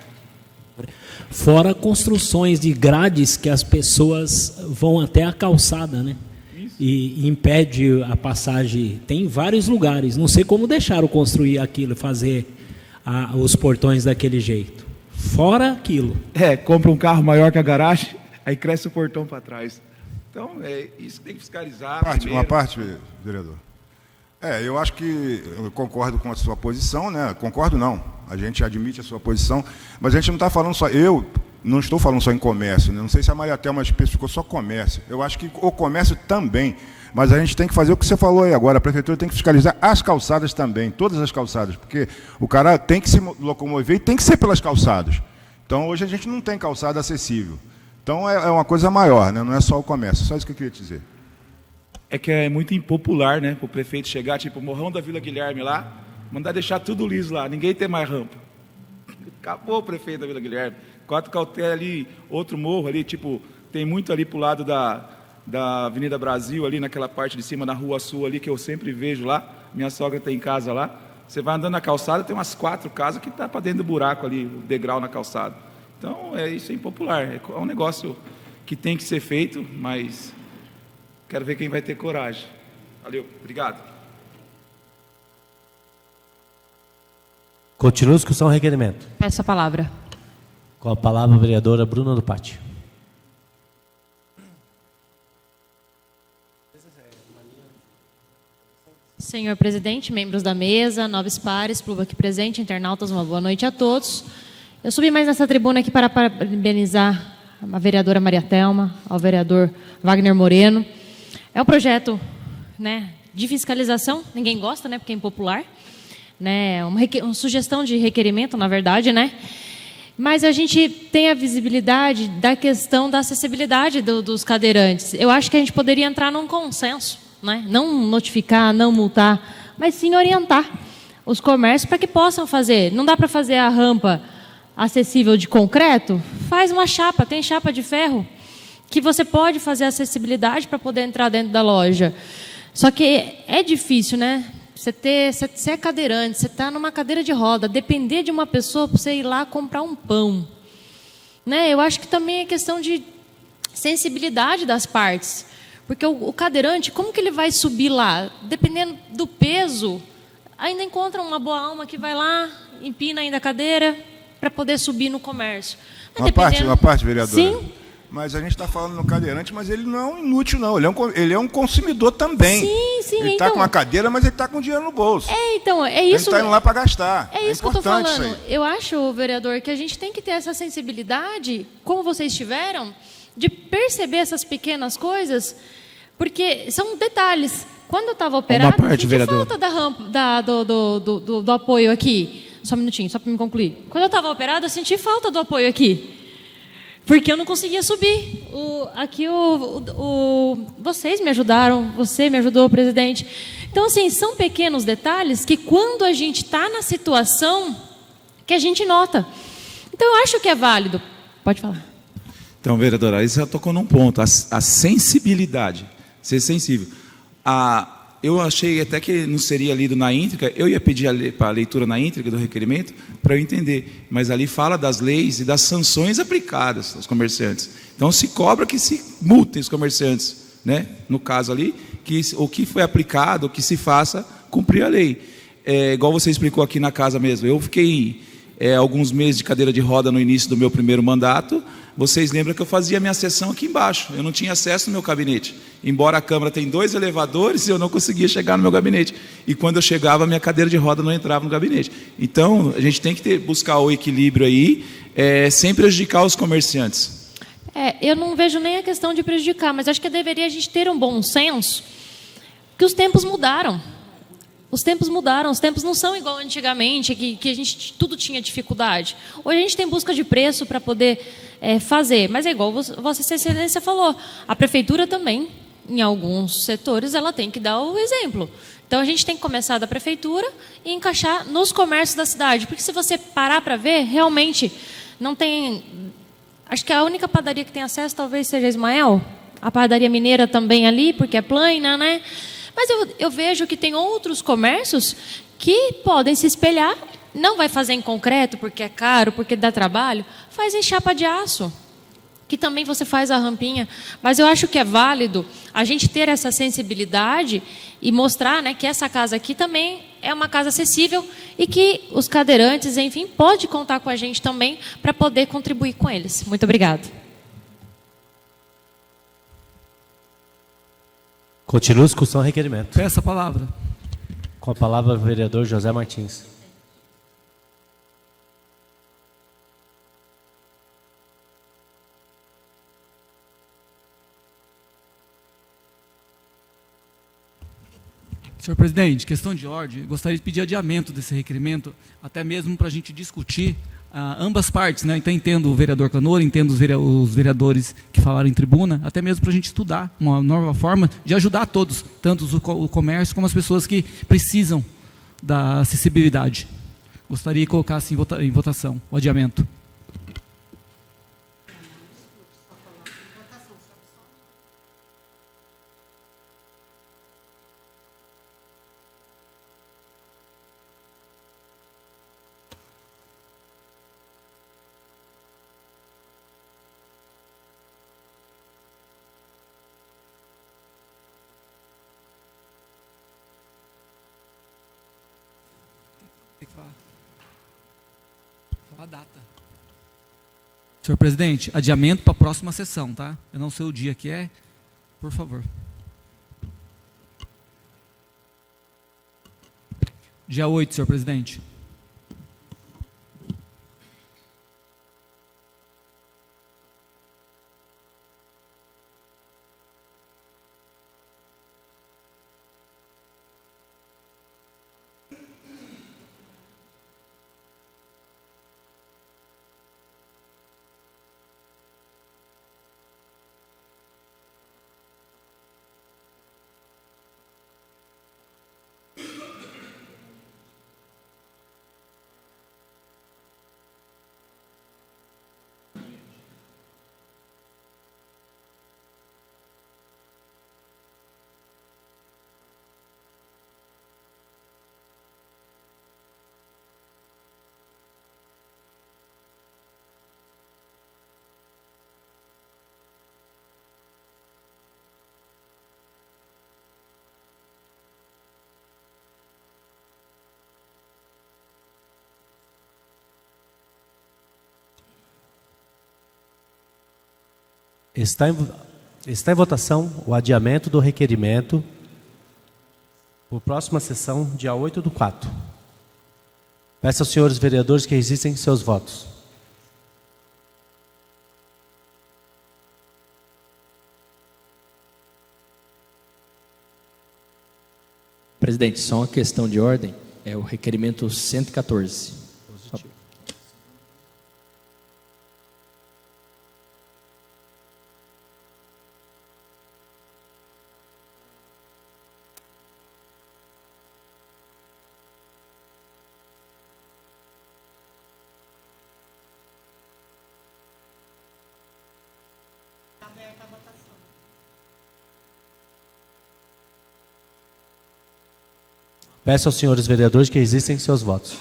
Fora construções de grades que as pessoas vão até a calçada, né? E impede a passagem. Tem em vários lugares, não sei como deixaram construir aquilo, fazer os portões daquele jeito. Fora aquilo. Compra um carro maior que a garagem, aí cresce o portão para trás. Então, isso tem que fiscalizar. Uma parte, vereador. Eu acho que eu concordo com a sua posição, né? Concordo não, a gente admite a sua posição, mas a gente não está falando só, eu não estou falando só em comércio, né? Não sei se a Maria Thelma especificou só comércio, eu acho que o comércio também, mas a gente tem que fazer o que você falou aí agora, a prefeitura tem que fiscalizar as calçadas também, todas as calçadas, porque o cara tem que se locomover e tem que ser pelas calçadas. Então, hoje a gente não tem calçada acessível. Então, é uma coisa maior, né? Não é só o comércio, só isso que eu queria te dizer. É que é muito impopular, né, para o prefeito chegar, tipo, Morrão da Vila Guilherme lá, mandar deixar tudo liso lá, ninguém tem mais rampa. Acabou o prefeito da Vila Guilherme. 4 Cautelas ali, outro morro ali, tipo, tem muito ali para o lado da Avenida Brasil, ali naquela parte de cima, na Rua Sul ali, que eu sempre vejo lá, minha sogra tem casa lá, você vai andando na calçada, tem umas 4 casas que tá para dentro do buraco ali, o degrau na calçada. Então, isso é impopular, é um negócio que tem que ser feito, mas quero ver quem vai ter coragem. Valeu, obrigado. Continua a discussão do requerimento. Peço a palavra. Com a palavra a vereadora Bruna do Pátio. Senhor presidente, membros da mesa, nobres pares, público aqui presente, internautas, uma boa noite a todos. Eu subi mais nessa tribuna aqui para parabenizar a vereadora Maria Thelma, ao vereador Wagner Moreno. É um projeto, né, de fiscalização, ninguém gosta, né, porque é impopular, né, uma sugestão de requerimento, na verdade, né, mas a gente tem a visibilidade da questão da acessibilidade dos cadeirantes. Eu acho que a gente poderia entrar num consenso, né, não notificar, não multar, mas sim orientar os comércios para que possam fazer. Não dá para fazer a rampa acessível de concreto? Faz uma chapa, tem chapa de ferro, que você pode fazer acessibilidade para poder entrar dentro da loja. Só que é difícil, né? Você é cadeirante, você está numa cadeira de roda, depender de uma pessoa para você ir lá comprar um pão. Né? Eu acho que também é questão de sensibilidade das partes. Porque o cadeirante, como que ele vai subir lá? Dependendo do peso, ainda encontra uma boa alma que vai lá, empina ainda a cadeira para poder subir no comércio. Uma parte, vereadora. Sim. Mas a gente está falando no cadeirante, mas ele não é um inútil, não. Ele é um consumidor também. Sim. Ele está com uma cadeira, mas ele está com dinheiro no bolso. Então, é isso. Ele está indo lá para gastar. É isso que eu estou falando. Eu acho, vereador, que a gente tem que ter essa sensibilidade, como vocês tiveram, de perceber essas pequenas coisas, porque são detalhes. Quando eu estava operada, parte, eu senti vereador. falta da rampa, do apoio aqui. Só um minutinho, só para me concluir. Quando eu estava operada, eu senti falta do apoio aqui. Porque eu não conseguia subir. Vocês me ajudaram, você me ajudou, presidente. Então, assim, são pequenos detalhes que quando a gente está na situação, que a gente nota. Então, eu acho que é válido. Pode falar. Então, vereadora, aí você já tocou num ponto, a sensibilidade, ser sensível. Eu achei até que não seria lido na íntegra, eu ia pedir para a leitura na íntegra do requerimento para eu entender, mas ali fala das leis e das sanções aplicadas aos comerciantes. Então, se cobra que se multem os comerciantes, né? No caso ali, que o que foi aplicado, o que se faça, cumprir a lei. Igual você explicou aqui na casa mesmo, eu fiquei alguns meses de cadeira de roda no início do meu primeiro mandato. Vocês lembram que eu fazia minha sessão aqui embaixo, eu não tinha acesso no meu gabinete, embora a Câmara tenha 2 elevadores, eu não conseguia chegar no meu gabinete, e quando eu chegava, minha cadeira de roda não entrava no gabinete. Então, a gente tem que buscar o equilíbrio aí, sem prejudicar os comerciantes. Eu não vejo nem a questão de prejudicar, mas acho que deveria a gente ter um bom senso, que os tempos mudaram. Os tempos mudaram, os tempos não são igual antigamente, que a gente tudo tinha dificuldade. Hoje a gente tem busca de preço para poder fazer, mas é igual Vossa Excelência falou, a prefeitura também, em alguns setores, ela tem que dar o exemplo. Então a gente tem que começar da prefeitura e encaixar nos comércios da cidade, porque se você parar para ver, realmente não tem... Acho que a única padaria que tem acesso talvez seja a Ismael, a padaria mineira também ali, porque é plana, né? Mas eu vejo que tem outros comércios que podem se espelhar, não vai fazer em concreto, porque é caro, porque dá trabalho, faz em chapa de aço, que também você faz a rampinha. Mas eu acho que é válido a gente ter essa sensibilidade e mostrar, né, que essa casa aqui também é uma casa acessível e que os cadeirantes, enfim, pode contar com a gente também para poder contribuir com eles. Muito obrigada. Continua a discussão, requerimento. Peço a palavra. Com a palavra, o vereador José Martins. Senhor presidente, questão de ordem, gostaria de pedir adiamento desse requerimento, até mesmo para a gente discutir ambas partes, né? Então entendo o vereador Canor, entendo os vereadores que falaram em tribuna, até mesmo para a gente estudar uma nova forma de ajudar todos, tanto o comércio como as pessoas que precisam da acessibilidade. Gostaria de colocar assim em votação o adiamento. Tem que falar a data. Senhor presidente, adiamento para a próxima sessão, tá? Eu não sei o dia que é, por favor. Dia 8, senhor presidente. Está em votação o adiamento do requerimento para a próxima sessão, dia 8/4. Peço aos senhores vereadores que registrem seus votos. Presidente, só uma questão de ordem. É o requerimento 114. Peço aos senhores vereadores que resistem seus votos.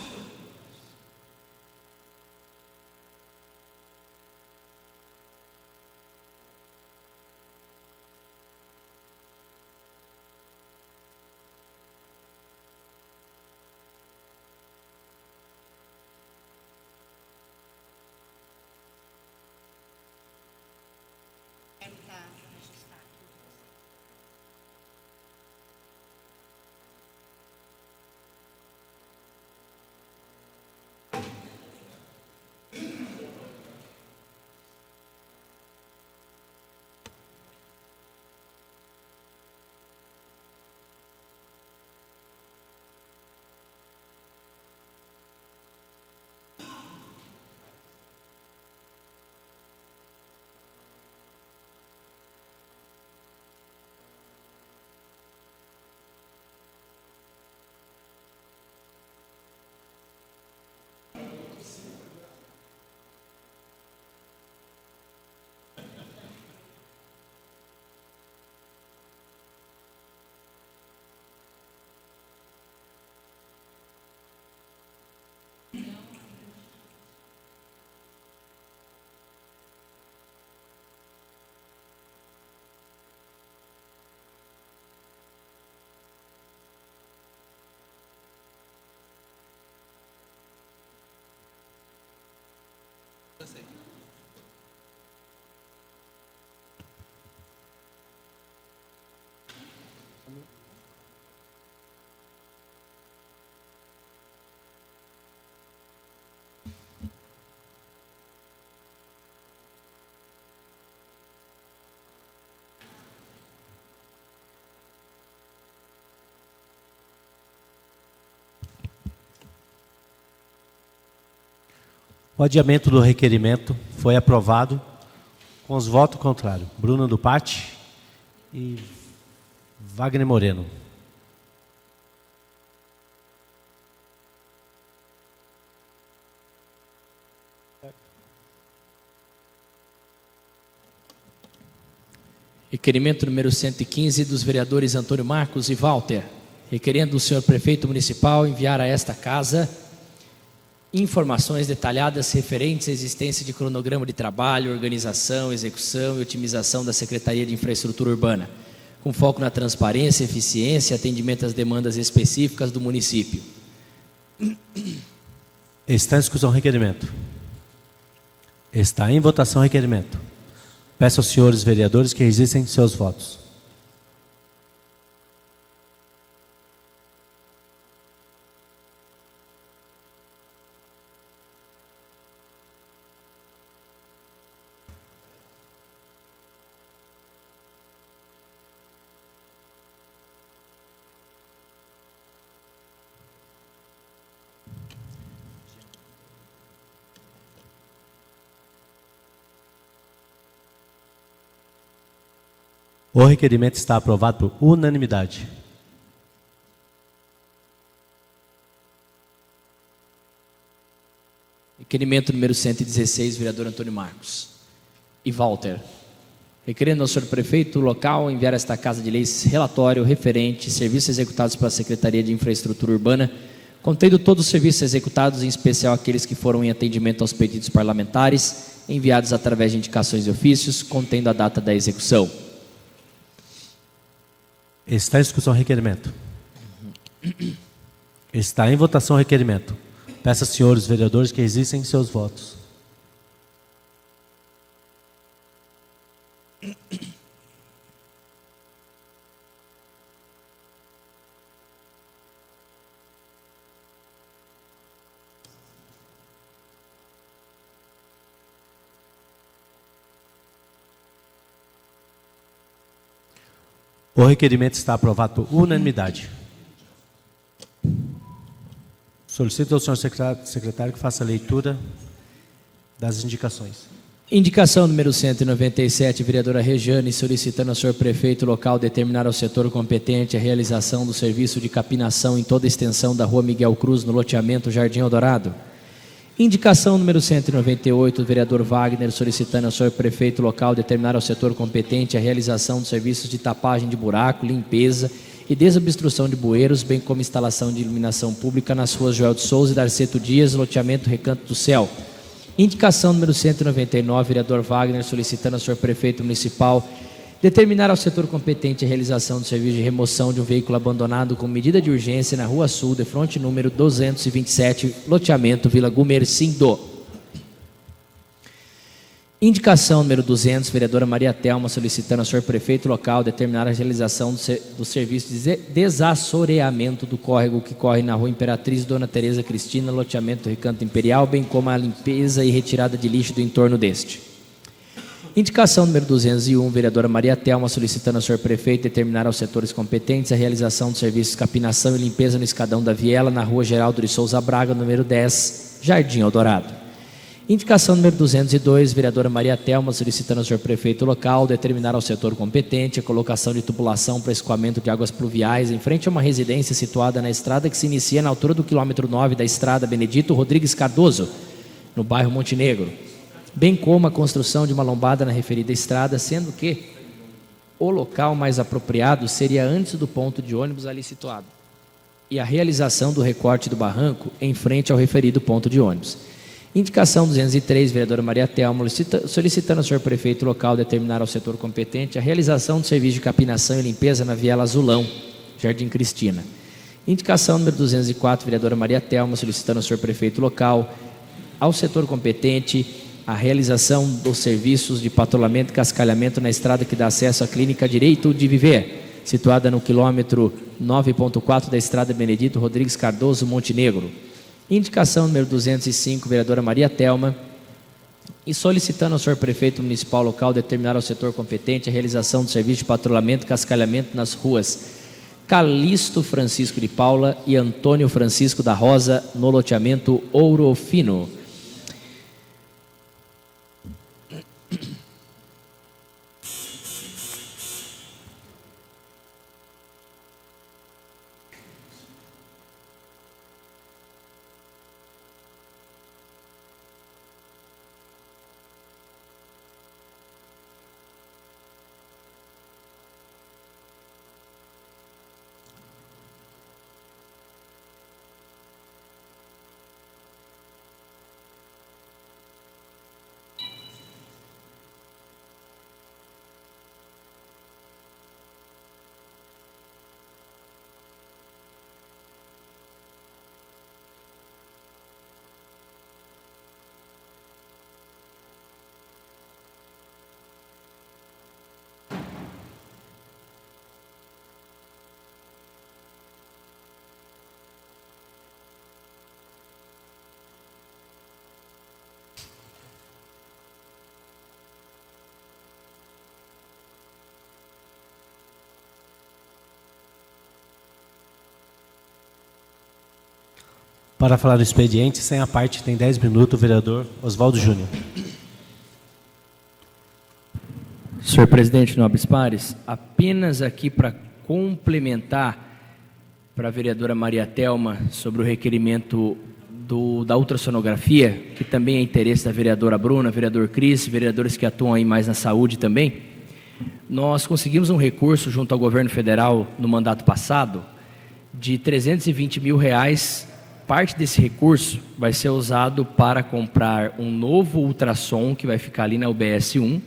O adiamento do requerimento foi aprovado com os votos contrários. Bruna Dupati e Wagner Moreno. Requerimento número 115 dos vereadores Antônio Marcos e Walter, requerendo o senhor prefeito municipal enviar a esta casa informações detalhadas referentes à existência de cronograma de trabalho, organização, execução e otimização da Secretaria de Infraestrutura Urbana, com foco na transparência, eficiência e atendimento às demandas específicas do município. Está em discussão o requerimento. Está em votação o requerimento. Peço aos senhores vereadores que resistem seus votos. O requerimento está aprovado por unanimidade. Requerimento número 116, vereador Antônio Marcos e Walter. Requerendo ao senhor prefeito local enviar a esta Casa de Leis relatório referente serviços executados pela Secretaria de Infraestrutura Urbana, contendo todos os serviços executados, em especial aqueles que foram em atendimento aos pedidos parlamentares, enviados através de indicações de ofícios, contendo a data da execução. Está em discussão o requerimento. Está em votação o requerimento. Peço aos senhores vereadores que resistem seus votos. O requerimento está aprovado por unanimidade. Solicito ao senhor secretário que faça a leitura das indicações. Indicação número 197, vereadora Rejane, solicitando ao senhor prefeito local determinar ao setor competente a realização do serviço de capinação em toda a extensão da rua Miguel Cruz, no loteamento Jardim Eldorado. Indicação número 198, vereador Wagner, solicitando ao senhor prefeito local determinar ao setor competente a realização dos serviços de tapagem de buraco, limpeza e desobstrução de bueiros, bem como instalação de iluminação pública nas ruas Joel de Souza e Darceto Dias, loteamento Recanto do Céu. Indicação número 199, vereador Wagner, solicitando ao senhor prefeito municipal determinar ao setor competente a realização do serviço de remoção de um veículo abandonado com medida de urgência na Rua Sul, de fronte número 227, loteamento Vila Gumercindo. Indicação número 200, vereadora Maria Telma, solicitando ao senhor prefeito local determinar a realização do serviço de desassoreamento do córrego que corre na Rua Imperatriz Dona Tereza Cristina, loteamento Recanto Imperial, bem como a limpeza e retirada de lixo do entorno deste. Indicação número 201, vereadora Maria Telma, solicitando ao senhor prefeito determinar aos setores competentes a realização dos serviços de capinação e limpeza no escadão da Viela, na Rua Geraldo de Souza Braga, número 10, Jardim Eldorado. Indicação número 202, vereadora Maria Telma, solicitando ao senhor prefeito local determinar ao setor competente a colocação de tubulação para escoamento de águas pluviais em frente a uma residência situada na estrada que se inicia na altura do quilômetro 9 da estrada Benedito Rodrigues Cardoso, no bairro Montenegro, bem como a construção de uma lombada na referida estrada, sendo que o local mais apropriado seria antes do ponto de ônibus ali situado, e a realização do recorte do barranco em frente ao referido ponto de ônibus. Indicação 203, vereadora Maria Telma, solicitando ao senhor prefeito local determinar ao setor competente a realização do serviço de capinação e limpeza na Viela Azulão, Jardim Cristina. Indicação número 204, vereadora Maria Telma, solicitando ao senhor prefeito local, ao setor competente, a realização dos serviços de patrulhamento e cascalhamento na estrada que dá acesso à clínica Direito de Viver, situada no quilômetro 9.4 da estrada Benedito Rodrigues Cardoso, Montenegro. Indicação número 205, vereadora Maria Telma, e solicitando ao senhor prefeito municipal local determinar ao setor competente a realização do serviço de patrulhamento e cascalhamento nas ruas Calixto Francisco de Paula e Antônio Francisco da Rosa, no loteamento Ouro Fino. Para falar do expediente, sem a parte, tem 10 minutos, o vereador Oswaldo Júnior. Senhor presidente, nobres pares, apenas aqui para complementar para a vereadora Maria Telma sobre o requerimento da ultrassonografia, que também é interesse da vereadora Bruna, vereador Cris, vereadores que atuam aí mais na saúde também. Nós conseguimos um recurso junto ao governo federal no mandato passado de R$320 mil. Parte desse recurso vai ser usado para comprar um novo ultrassom que vai ficar ali na UBS 1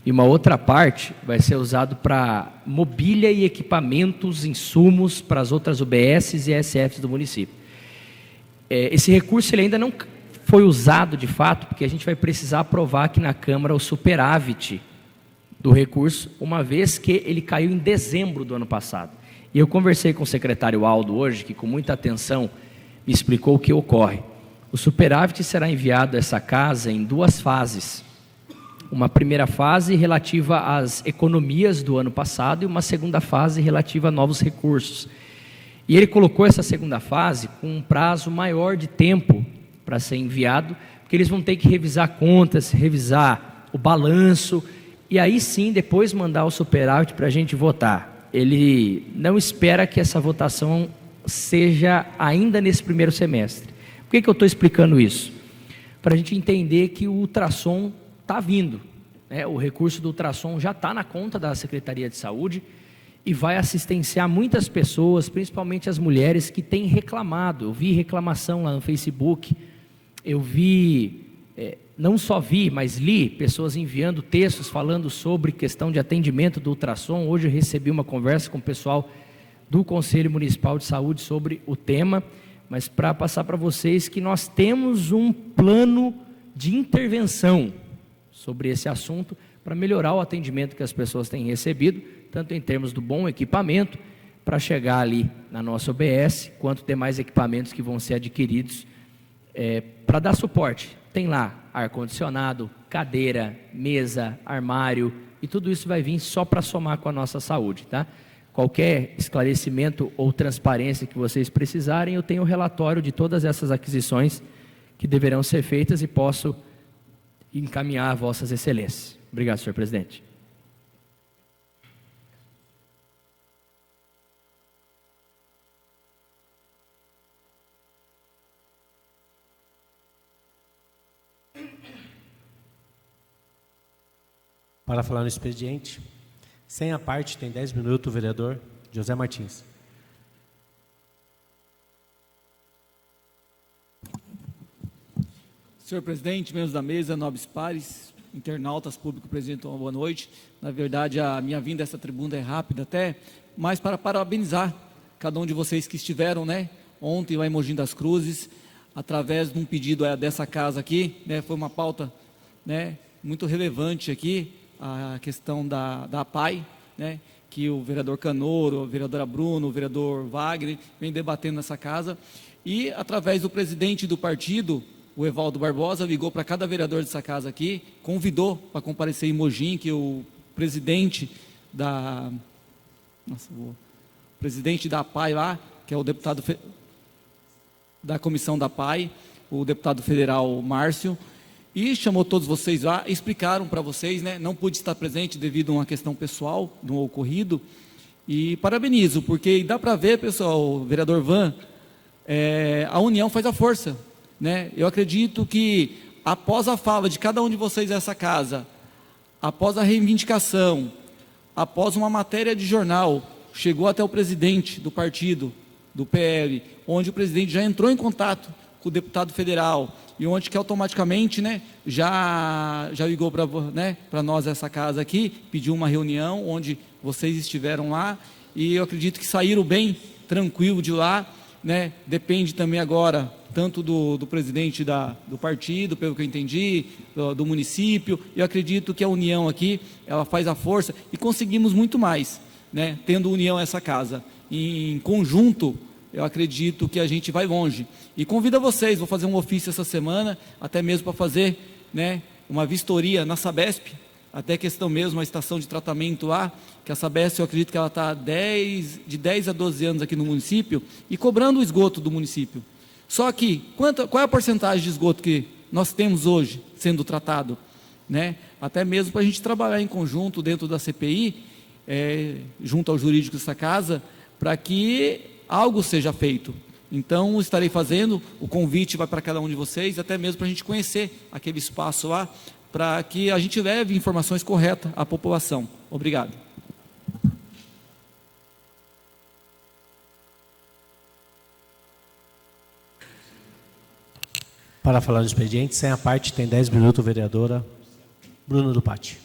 e uma outra parte vai ser usado para mobília e equipamentos, insumos para as outras UBSs e ESFs do município. Esse recurso ele ainda não foi usado de fato, porque a gente vai precisar aprovar aqui na Câmara o superávit do recurso, uma vez que ele caiu em dezembro do ano passado. E eu conversei com o secretário Aldo hoje, que com muita atenção me explicou o que ocorre. O superávit será enviado a essa casa em 2 fases. Uma primeira fase relativa às economias do ano passado e uma segunda fase relativa a novos recursos. E ele colocou essa segunda fase com um prazo maior de tempo para ser enviado, porque eles vão ter que revisar contas, revisar o balanço, e aí sim depois mandar o superávit para a gente votar. Ele não espera que essa votação seja ainda nesse primeiro semestre. Por que eu estou explicando isso? Para a gente entender que o ultrassom está vindo, né? O recurso do ultrassom já está na conta da Secretaria de Saúde e vai assistenciar muitas pessoas, principalmente as mulheres que têm reclamado. Eu vi reclamação lá no Facebook, eu vi, não só vi, mas li pessoas enviando textos falando sobre questão de atendimento do ultrassom. Hoje eu recebi uma conversa com o pessoal do Conselho Municipal de Saúde sobre o tema, mas para passar para vocês que nós temos um plano de intervenção sobre esse assunto para melhorar o atendimento que as pessoas têm recebido, tanto em termos do bom equipamento, para chegar ali na nossa OBS, quanto demais equipamentos que vão ser adquiridos para dar suporte. Tem lá ar-condicionado, cadeira, mesa, armário, e tudo isso vai vir só para somar com a nossa saúde, tá? Qualquer esclarecimento ou transparência que vocês precisarem, eu tenho o relatório de todas essas aquisições que deverão ser feitas e posso encaminhar a vossas excelências. Obrigado, senhor presidente. Para falar no expediente, sem a parte, tem 10 minutos, o vereador José Martins. Senhor presidente, membros da mesa, nobres pares, internautas, público presente, uma boa noite. Na verdade, a minha vinda a essa tribuna é rápida até, mas para parabenizar cada um de vocês que estiveram, né, ontem lá em Mogi das Cruzes, através de um pedido dessa casa aqui, né, foi uma pauta, né, muito relevante aqui, a questão da APAI, né, que o vereador Canoro, a vereadora Bruno, o vereador Wagner vem debatendo nessa casa, e através do presidente do partido, o Evaldo Barbosa, ligou para cada vereador dessa casa aqui, convidou para comparecer em Mogi, que o presidente da APAI lá, que é o deputado da comissão da APAI, o deputado federal Márcio, e chamou todos vocês lá, explicaram para vocês, né? Não pude estar presente devido a uma questão pessoal do ocorrido, e parabenizo, porque dá para ver, pessoal, vereador Van, a união faz a força, né? Eu acredito que após a fala de cada um de vocês nessa casa, após a reivindicação, após uma matéria de jornal, chegou até o presidente do partido, do PL, onde o presidente já entrou em contato com o deputado federal, e onde que automaticamente, né, já ligou para nós essa casa aqui, pediu uma reunião onde vocês estiveram lá, e eu acredito que saíram bem tranquilo de lá, né? Depende também agora tanto do presidente do partido, pelo que eu entendi, do município. Eu acredito que a união aqui, ela faz a força, e conseguimos muito mais, né, tendo união essa casa. Em conjunto, eu acredito que a gente vai longe. E convido a vocês, vou fazer um ofício essa semana, até mesmo para fazer, né, uma vistoria na Sabesp, até questão mesmo, a estação de tratamento lá, que a Sabesp, eu acredito que ela está de 10 a 12 anos aqui no município, e cobrando o esgoto do município. Só que, qual é a porcentagem de esgoto que nós temos hoje sendo tratado, né? Até mesmo para a gente trabalhar em conjunto dentro da CPI, junto ao jurídico dessa casa, para que algo seja feito. Então, estarei fazendo, o convite vai para cada um de vocês, até mesmo para a gente conhecer aquele espaço lá, para que a gente leve informações corretas à população. Obrigado. Para falar no expediente, sem a parte, tem 10 minutos, vereadora Bruno do Pátio.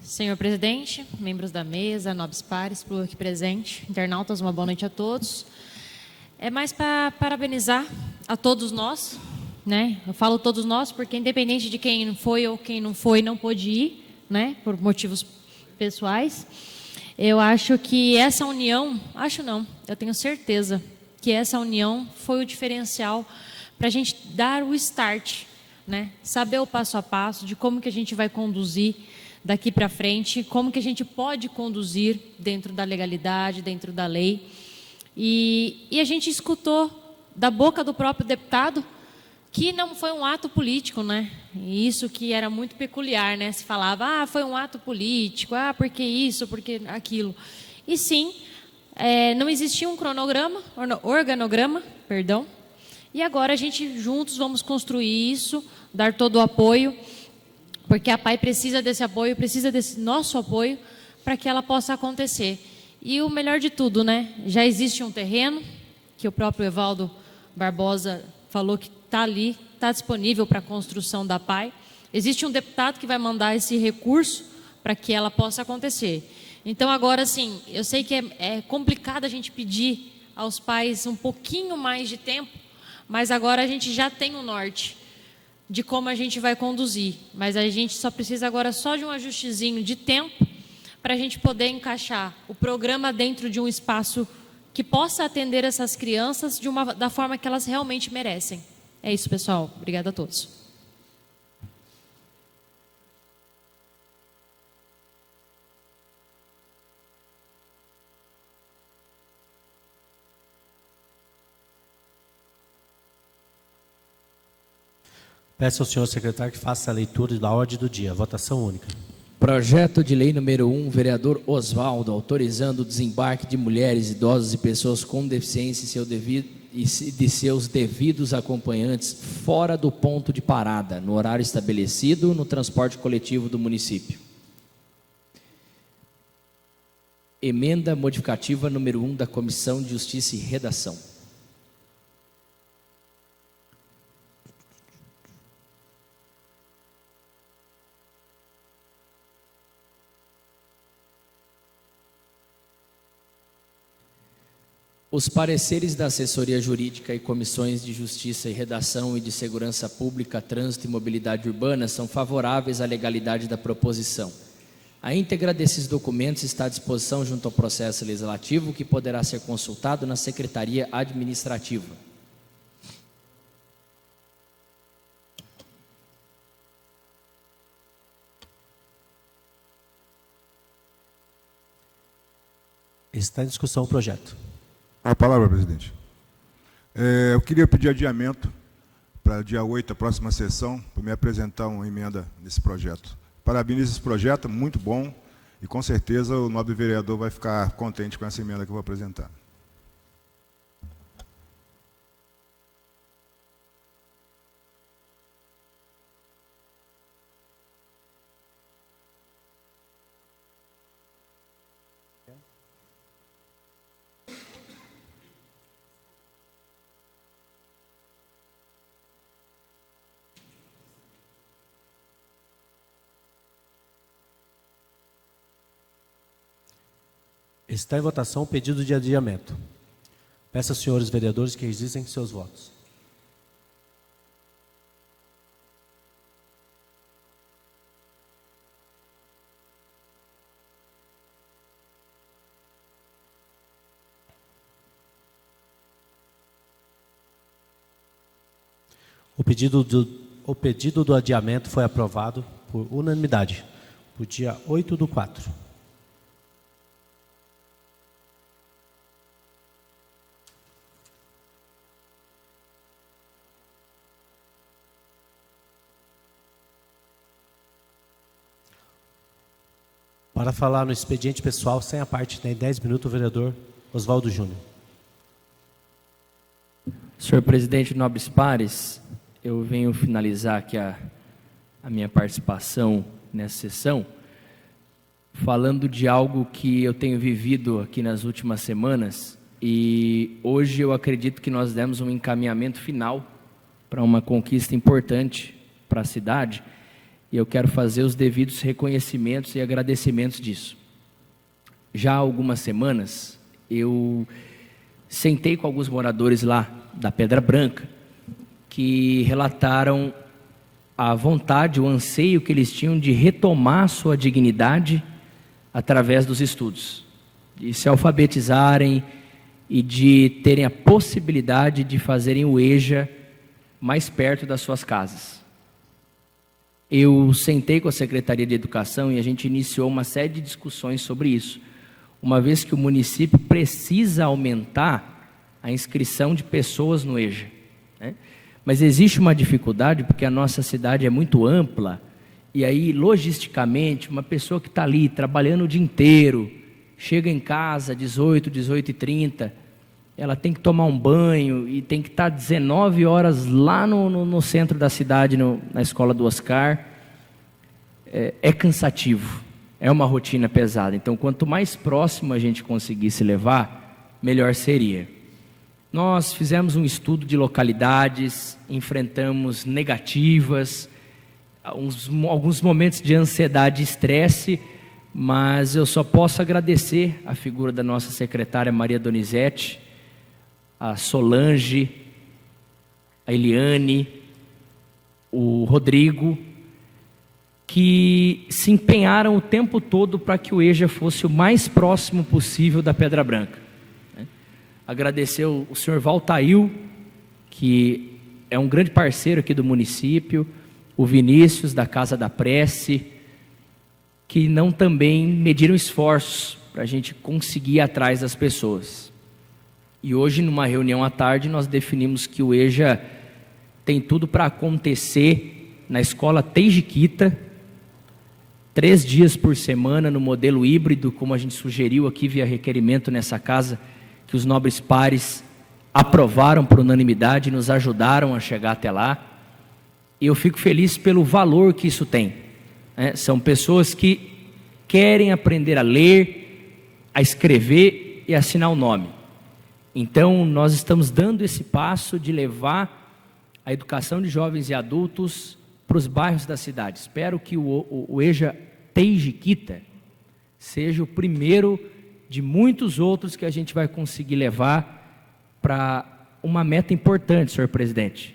Senhor presidente, membros da mesa, nobres pares, público aqui presente, internautas, uma boa noite a todos. É mais para parabenizar a todos nós, né? Eu falo todos nós porque independente de quem foi ou quem não foi, não pôde ir, né? Por motivos pessoais. Eu acho que essa união, eu tenho certeza que essa união foi o diferencial para a gente dar o start, né? Saber o passo a passo de como que a gente vai conduzir daqui para frente, como que a gente pode conduzir dentro da legalidade, dentro da lei. E a gente escutou da boca do próprio deputado que não foi um ato político, né? E isso que era muito peculiar, né? Se falava, foi um ato político, porque isso, porque aquilo. E sim, não existia um organograma, perdão. E agora a gente juntos vamos construir isso, dar todo o apoio, porque a PAI precisa desse apoio, precisa desse nosso apoio para que ela possa acontecer. E o melhor de tudo, né? Já existe um terreno, que o próprio Evaldo Barbosa falou que está ali, está disponível para a construção da PAI. Existe um deputado que vai mandar esse recurso para que ela possa acontecer. Então, agora, sim, eu sei que é complicado a gente pedir aos pais um pouquinho mais de tempo, mas agora a gente já tem o norte de como a gente vai conduzir. Mas a gente só precisa agora só de um ajustezinho de tempo para a gente poder encaixar o programa dentro de um espaço que possa atender essas crianças da forma que elas realmente merecem. É isso, pessoal. Obrigada a todos. Peço ao senhor secretário que faça a leitura da ordem do dia. Votação única. Projeto de lei número 1, vereador Osvaldo, autorizando o desembarque de mulheres, idosos e pessoas com deficiência e de seus devidos acompanhantes fora do ponto de parada, no horário estabelecido no transporte coletivo do município. Emenda modificativa número 1 da Comissão de Justiça e Redação. Os pareceres da assessoria jurídica e comissões de Justiça e Redação e de Segurança Pública, Trânsito e Mobilidade Urbana são favoráveis à legalidade da proposição. A íntegra desses documentos está à disposição junto ao processo legislativo, que poderá ser consultado na Secretaria Administrativa. Está em discussão o projeto. A palavra, presidente. Eu queria pedir adiamento para dia 8, a próxima sessão, para me apresentar uma emenda nesse projeto. Parabenizo esse projeto, muito bom, e com certeza o nobre vereador vai ficar contente com essa emenda que eu vou apresentar. Está em votação o pedido de adiamento. Peço aos senhores vereadores que registrem seus votos. O pedido do adiamento foi aprovado por unanimidade, no dia 8/4. Para falar no expediente pessoal, sem a parte, tem 10 minutos, o vereador Osvaldo Júnior. Senhor presidente, nobres pares, eu venho finalizar aqui a minha participação nessa sessão, falando de algo que eu tenho vivido aqui nas últimas semanas, e hoje eu acredito que nós demos um encaminhamento final para uma conquista importante para a cidade, e eu quero fazer os devidos reconhecimentos e agradecimentos disso. Já há algumas semanas, eu sentei com alguns moradores lá da Pedra Branca, que relataram a vontade, o anseio que eles tinham de retomar sua dignidade através dos estudos, de se alfabetizarem e de terem a possibilidade de fazerem o EJA mais perto das suas casas. eu sentei com a Secretaria de Educação e a gente iniciou uma série de discussões sobre isso, uma vez que o município precisa aumentar a inscrição de pessoas no EJA, né? Mas existe uma dificuldade porque a nossa cidade é muito ampla e aí, logisticamente, uma pessoa que está ali trabalhando o dia inteiro, chega em casa 18h30, ela tem que tomar um banho e tem que estar 19 horas lá no centro da cidade, na escola do Oscar. É cansativo, é uma rotina pesada. Então, quanto mais próximo a gente conseguisse levar, melhor seria. Nós fizemos um estudo de localidades, enfrentamos negativas, alguns momentos de ansiedade e estresse, mas eu só posso agradecer a figura da nossa secretária Maria Donizete, a Solange, a Eliane, o Rodrigo, que se empenharam o tempo todo para que o EJA fosse o mais próximo possível da Pedra Branca. Agradecer o senhor Valtail, que é um grande parceiro aqui do município, o Vinícius, da Casa da Prece, que não também mediram esforços para a gente conseguir ir atrás das pessoas. E hoje, numa reunião à tarde, nós definimos que o EJA tem tudo para acontecer na escola Teijiquita, 3 dias por semana, no modelo híbrido, como a gente sugeriu aqui via requerimento nessa casa, que os nobres pares aprovaram por unanimidade e nos ajudaram a chegar até lá. E eu fico feliz pelo valor que isso tem, né? São pessoas que querem aprender a ler, a escrever e assinar o nome. Então, nós estamos dando esse passo de levar a educação de jovens e adultos para os bairros da cidade. Espero que o EJA Teijiquita seja o primeiro de muitos outros que a gente vai conseguir levar para uma meta importante, senhor presidente: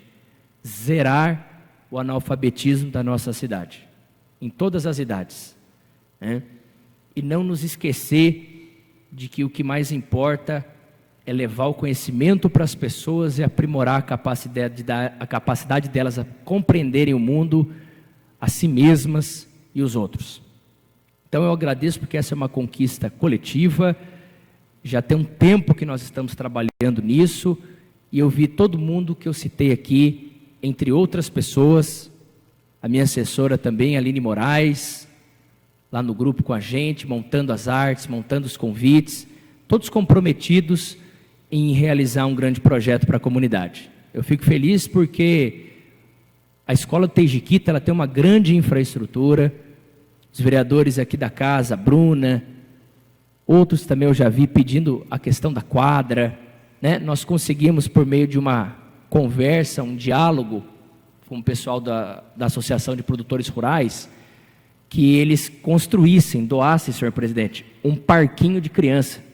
zerar o analfabetismo da nossa cidade, em todas as idades, né? E não nos esquecer de que o que mais importa é levar o conhecimento para as pessoas e aprimorar a capacidade delas a compreenderem o mundo, a si mesmas e os outros. Então eu agradeço porque essa é uma conquista coletiva, já tem um tempo que nós estamos trabalhando nisso, e eu vi todo mundo que eu citei aqui, entre outras pessoas, a minha assessora também, Aline Moraes, lá no grupo com a gente, montando as artes, montando os convites, todos comprometidos em realizar um grande projeto para a comunidade. Eu fico feliz porque a escola Teijiquita, ela tem uma grande infraestrutura. Os vereadores aqui da casa, a Bruna, outros também eu já vi pedindo a questão da quadra, né? Nós conseguimos, por meio de uma conversa, um diálogo com o pessoal da Associação de Produtores Rurais, que eles construíssem, doassem, senhor presidente, um parquinho de criança.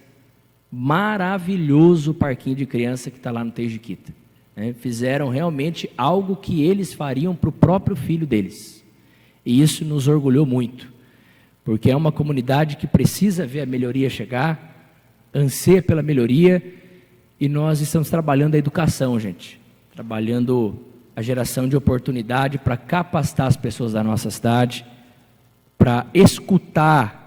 Maravilhoso parquinho de criança que está lá no Teijiquita, né? Fizeram realmente algo que eles fariam para o próprio filho deles. E isso nos orgulhou muito, porque é uma comunidade que precisa ver a melhoria chegar, anseia pela melhoria, e nós estamos trabalhando a educação, gente. Trabalhando a geração de oportunidade para capacitar as pessoas da nossa cidade, para escutar,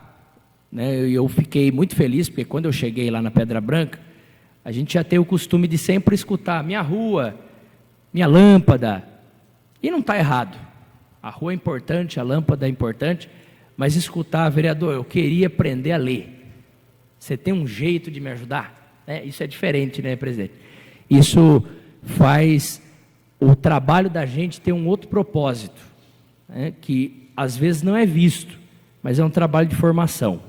né? Eu fiquei muito feliz, porque quando eu cheguei lá na Pedra Branca, a gente já tem o costume de sempre escutar minha rua, minha lâmpada, e não está errado. A rua é importante, a lâmpada é importante, mas escutar, vereador, eu queria aprender a ler. Você tem um jeito de me ajudar? Isso é diferente, né, presidente? Isso faz o trabalho da gente ter um outro propósito, né, que às vezes não é visto, mas é um trabalho de formação.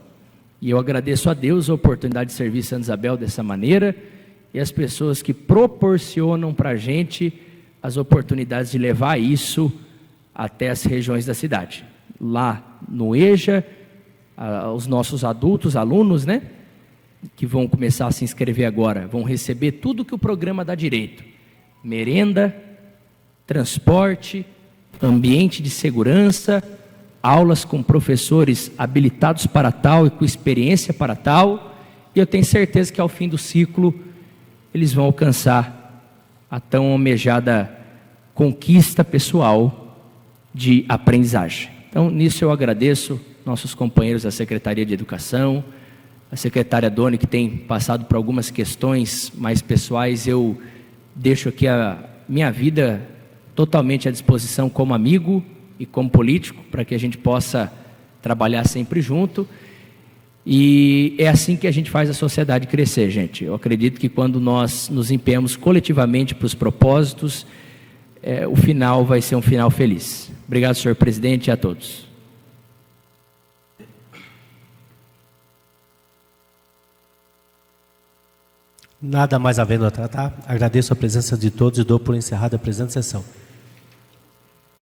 E eu agradeço a Deus a oportunidade de servir Santa Isabel dessa maneira, e as pessoas que proporcionam para a gente as oportunidades de levar isso até as regiões da cidade. Lá no EJA, os nossos adultos, alunos, né, que vão começar a se inscrever agora, vão receber tudo que o programa dá direito: merenda, transporte, ambiente de segurança, aulas com professores habilitados para tal e com experiência para tal, e eu tenho certeza que ao fim do ciclo eles vão alcançar a tão almejada conquista pessoal de aprendizagem. Então, nisso eu agradeço nossos companheiros da Secretaria de Educação, a secretária Doni, que tem passado por algumas questões mais pessoais. Eu deixo aqui a minha vida totalmente à disposição como amigo e como político, para que a gente possa trabalhar sempre junto. E é assim que a gente faz a sociedade crescer, gente. Eu acredito que quando nós nos empenhamos coletivamente para os propósitos, o final vai ser um final feliz. Obrigado, senhor presidente, e a todos. Nada mais havendo a tratar, agradeço a presença de todos e dou por encerrada a presente sessão.